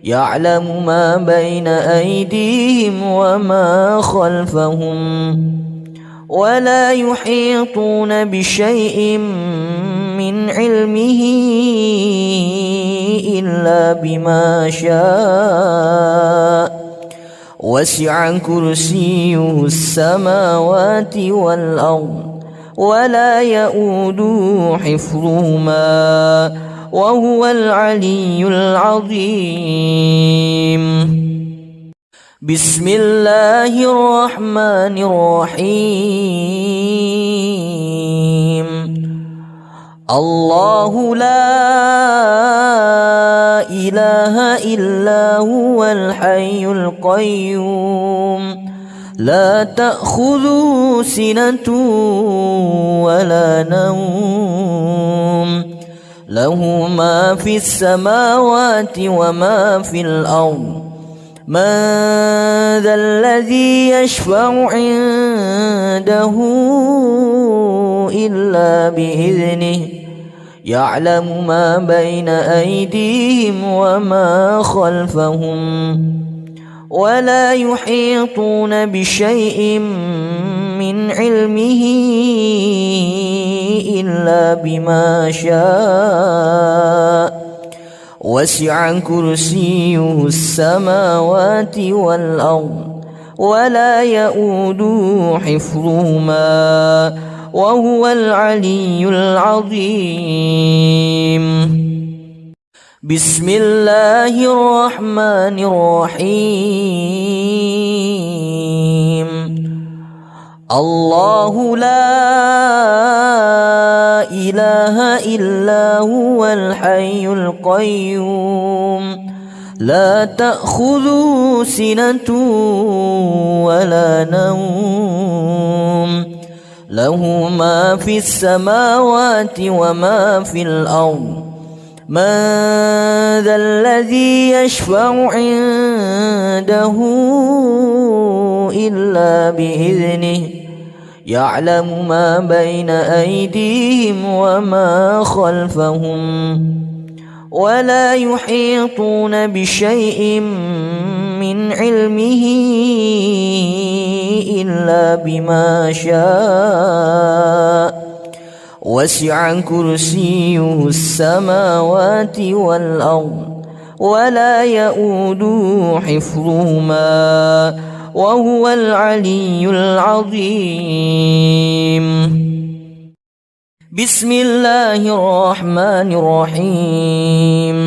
يعلم ما بين أيديهم وما خلفهم ولا يحيطون بشيء من علمه إلا بما شاء وسع كرسيه السماوات والأرض ولا يؤوده حفظهما وهو العلي العظيم. بسم الله الرحمن الرحيم. الله لا إله إلا هو الحي القيوم لا تأخذه سنة ولا نوم له ما في السماوات وما في الأرض من ذا الذي يشفع عنده إلا بإذنه يعلم ما بين أيديهم وما خلفهم ولا يحيطون بشيء من علمه إلا بما شاء وسع كرسيه السماوات والأرض ولا يؤوده حفظهما وهو العلي العظيم. بسم الله الرحمن الرحيم. الله لا إله إلا هو الحي القيوم لا تأخذه سنة ولا نوم له ما في السماوات وما في الأرض من ذا الذي يشفع عنده إلا بإذنه يعلم ما بين أيديهم وما خلفهم ولا يحيطون بشيء من علمه إلا بما شاء وسع كرسيه السماوات والأرض ولا يؤوده حفظهما وهو العلي العظيم. بسم الله الرحمن الرحيم.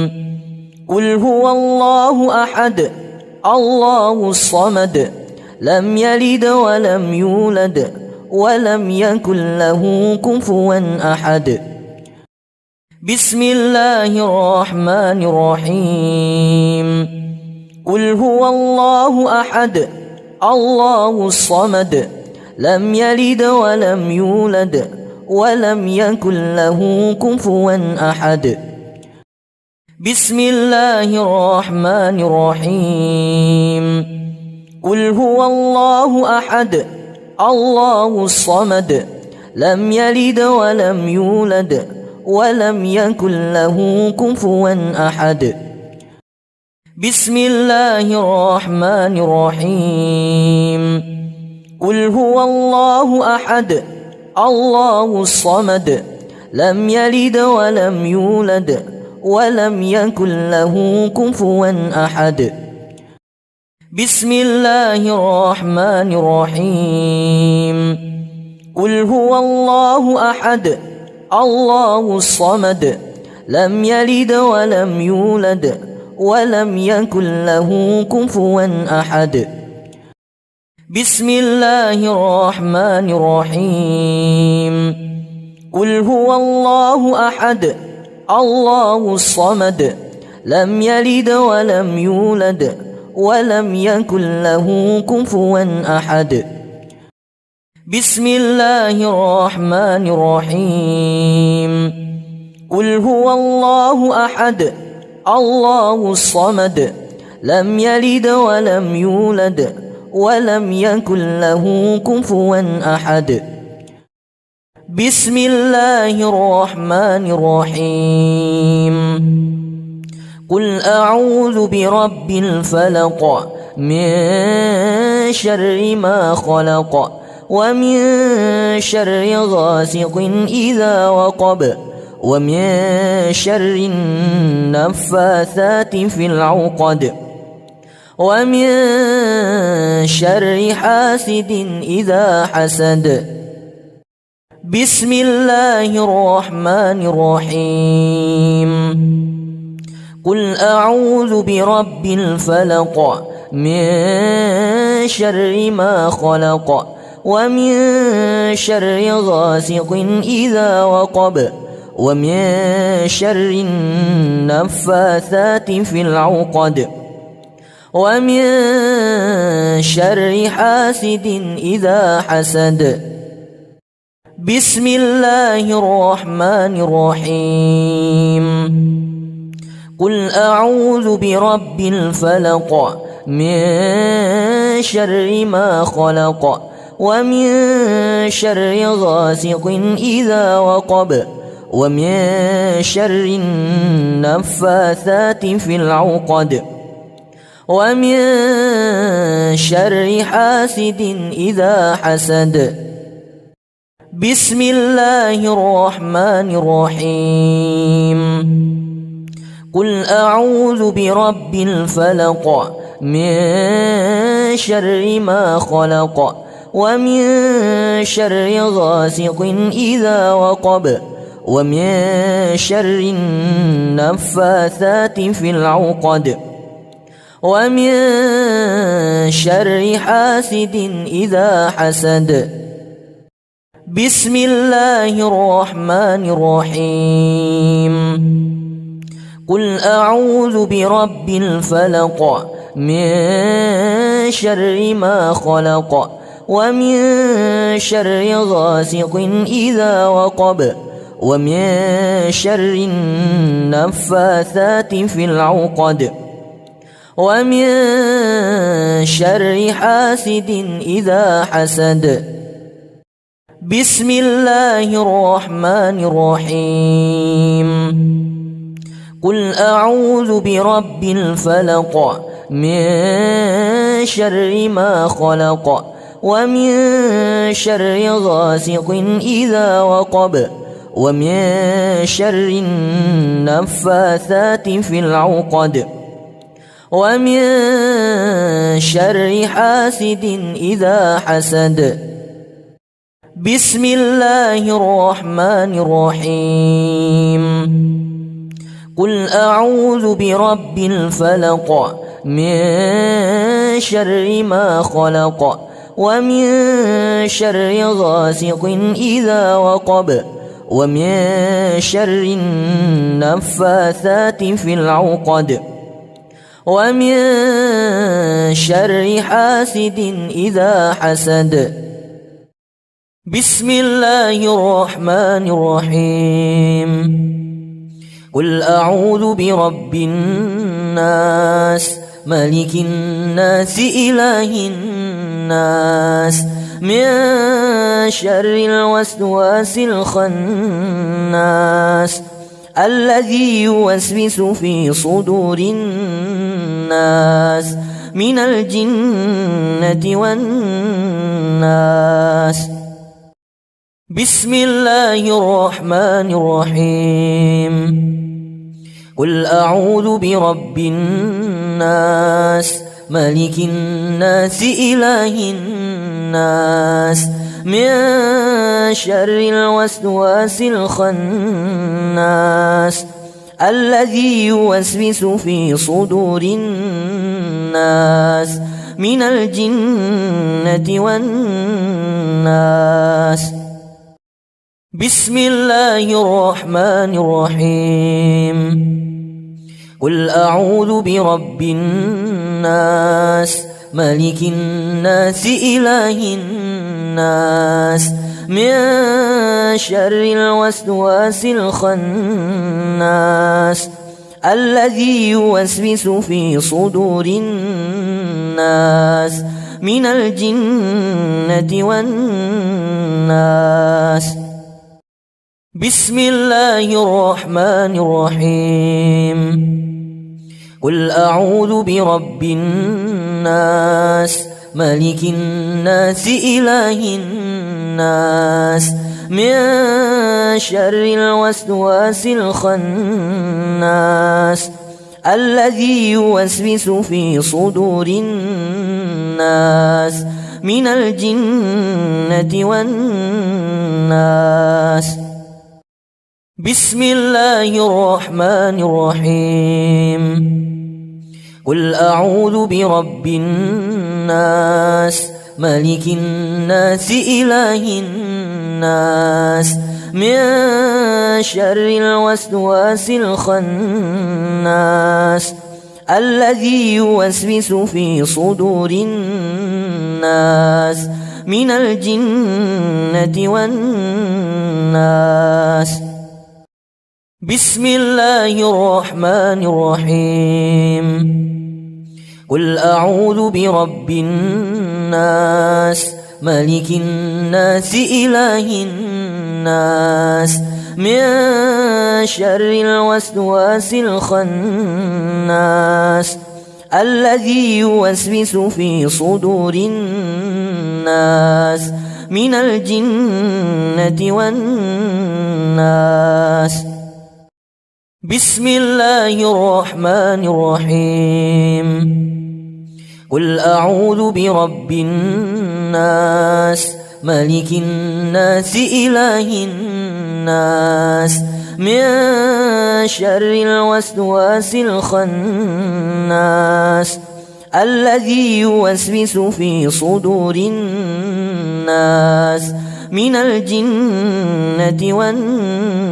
قل هو الله أحد الله الصمد لم يلد ولم يولد ولم يكن له كفوا أحد. بسم الله الرحمن الرحيم. قل هو الله أحد الله الصمد لم يلد ولم يولد ولم يكن له كفوا أحد. بسم الله الرحمن الرحيم. قل هو الله أحد الله الصمد لم يلد ولم يولد ولم يكن له كفوا أحد. بسم الله الرحمن الرحيم. قل هو الله أحد الله الصمد لم يلد ولم يولد ولم يكن له كفوا أحد. بسم الله الرحمن الرحيم. قل هو الله أحد الله الصمد لم يلد ولم يولد ولم يكن له كفوا أحد. بسم الله الرحمن الرحيم. قل هو الله أحد الله الصمد لم يلد ولم يولد ولم يكن له كفوا أحد. بسم الله الرحمن الرحيم. قل هو الله أحد الله الصمد لم يلد ولم يولد ولم يكن له كفوا أحد. بسم الله الرحمن الرحيم. قل أعوذ برب الفلق من شر ما خلق ومن شر غاسق إذا وقب ومن شر النفاثات في العقد ومن شر حاسد إذا حسد. بسم الله الرحمن الرحيم. قل أعوذ برب الفلق من شر ما خلق ومن شر غاسق إذا وقب ومن شر النفاثات في العقد ومن شر حاسد إذا حسد. بسم الله الرحمن الرحيم. قل أعوذ برب الفلق من شر ما خلق ومن شر غاسق إذا وقب ومن شر النفاثات في العقد ومن شر حاسد إذا حسد. بسم الله الرحمن الرحيم. قل أعوذ برب الفلق من شر ما خلق ومن شر غاسق إذا وقب ومن شر النفاثات في العقد ومن شر حاسد إذا حسد. بسم الله الرحمن الرحيم. قل أعوذ برب الفلق من شر ما خلق ومن شر غاسق إذا وقب ومن شر النفاثات في العقد ومن شر حاسد إذا حسد. بسم الله الرحمن الرحيم. قل أعوذ برب الفلق من شر ما خلق ومن شر غاسق إذا وقب ومن شر النفاثات في العقد ومن شر حاسد إذا حسد. بسم الله الرحمن الرحيم. قل أعوذ برب الفلق من شر ما خلق ومن شر غاسق إذا وقب ومن شر النفاثات في العقد ومن شر حاسد إذا حسد. بسم الله الرحمن الرحيم. قل أعوذ برب الناس ملك الناس إله الناس من شر الوسواس الخناس الذي يوسوس في صدور الناس من الجنة والناس. بسم الله الرحمن الرحيم. قل أعوذ برب الناس ملك الناس إله الناس من شر الوسواس الخناس الذي يوسوس في صدور الناس من الجنة والناس. بسم الله الرحمن الرحيم. قل أعوذ برب الناس ملك الناس إله الناس من شر الوسواس الخناس الذي يوسوس في صدور الناس من الجنة والناس. بسم الله الرحمن الرحيم. قل أعوذ برب الناس ملك الناس إله الناس من شر الوسواس الخناس الذي يوسوس في صدور الناس من الجنة والناس. بسم الله الرحمن الرحيم. قل أعوذ برب الناس ملك الناس إله الناس من شر الوسواس الخناس الذي يوسوس في صدور الناس من الجنة والناس. بسم الله الرحمن الرحيم. قل أعوذ برب الناس ملك الناس إله الناس من شر الوسواس الخناس الذي يوسوس في صدور الناس من الجنة والناس. بسم الله الرحمن الرحيم. قل أعوذ برب الناس ملك الناس إله الناس من شر الوسواس الخناس الذي يوسوس في صدور الناس من الجنة والناس.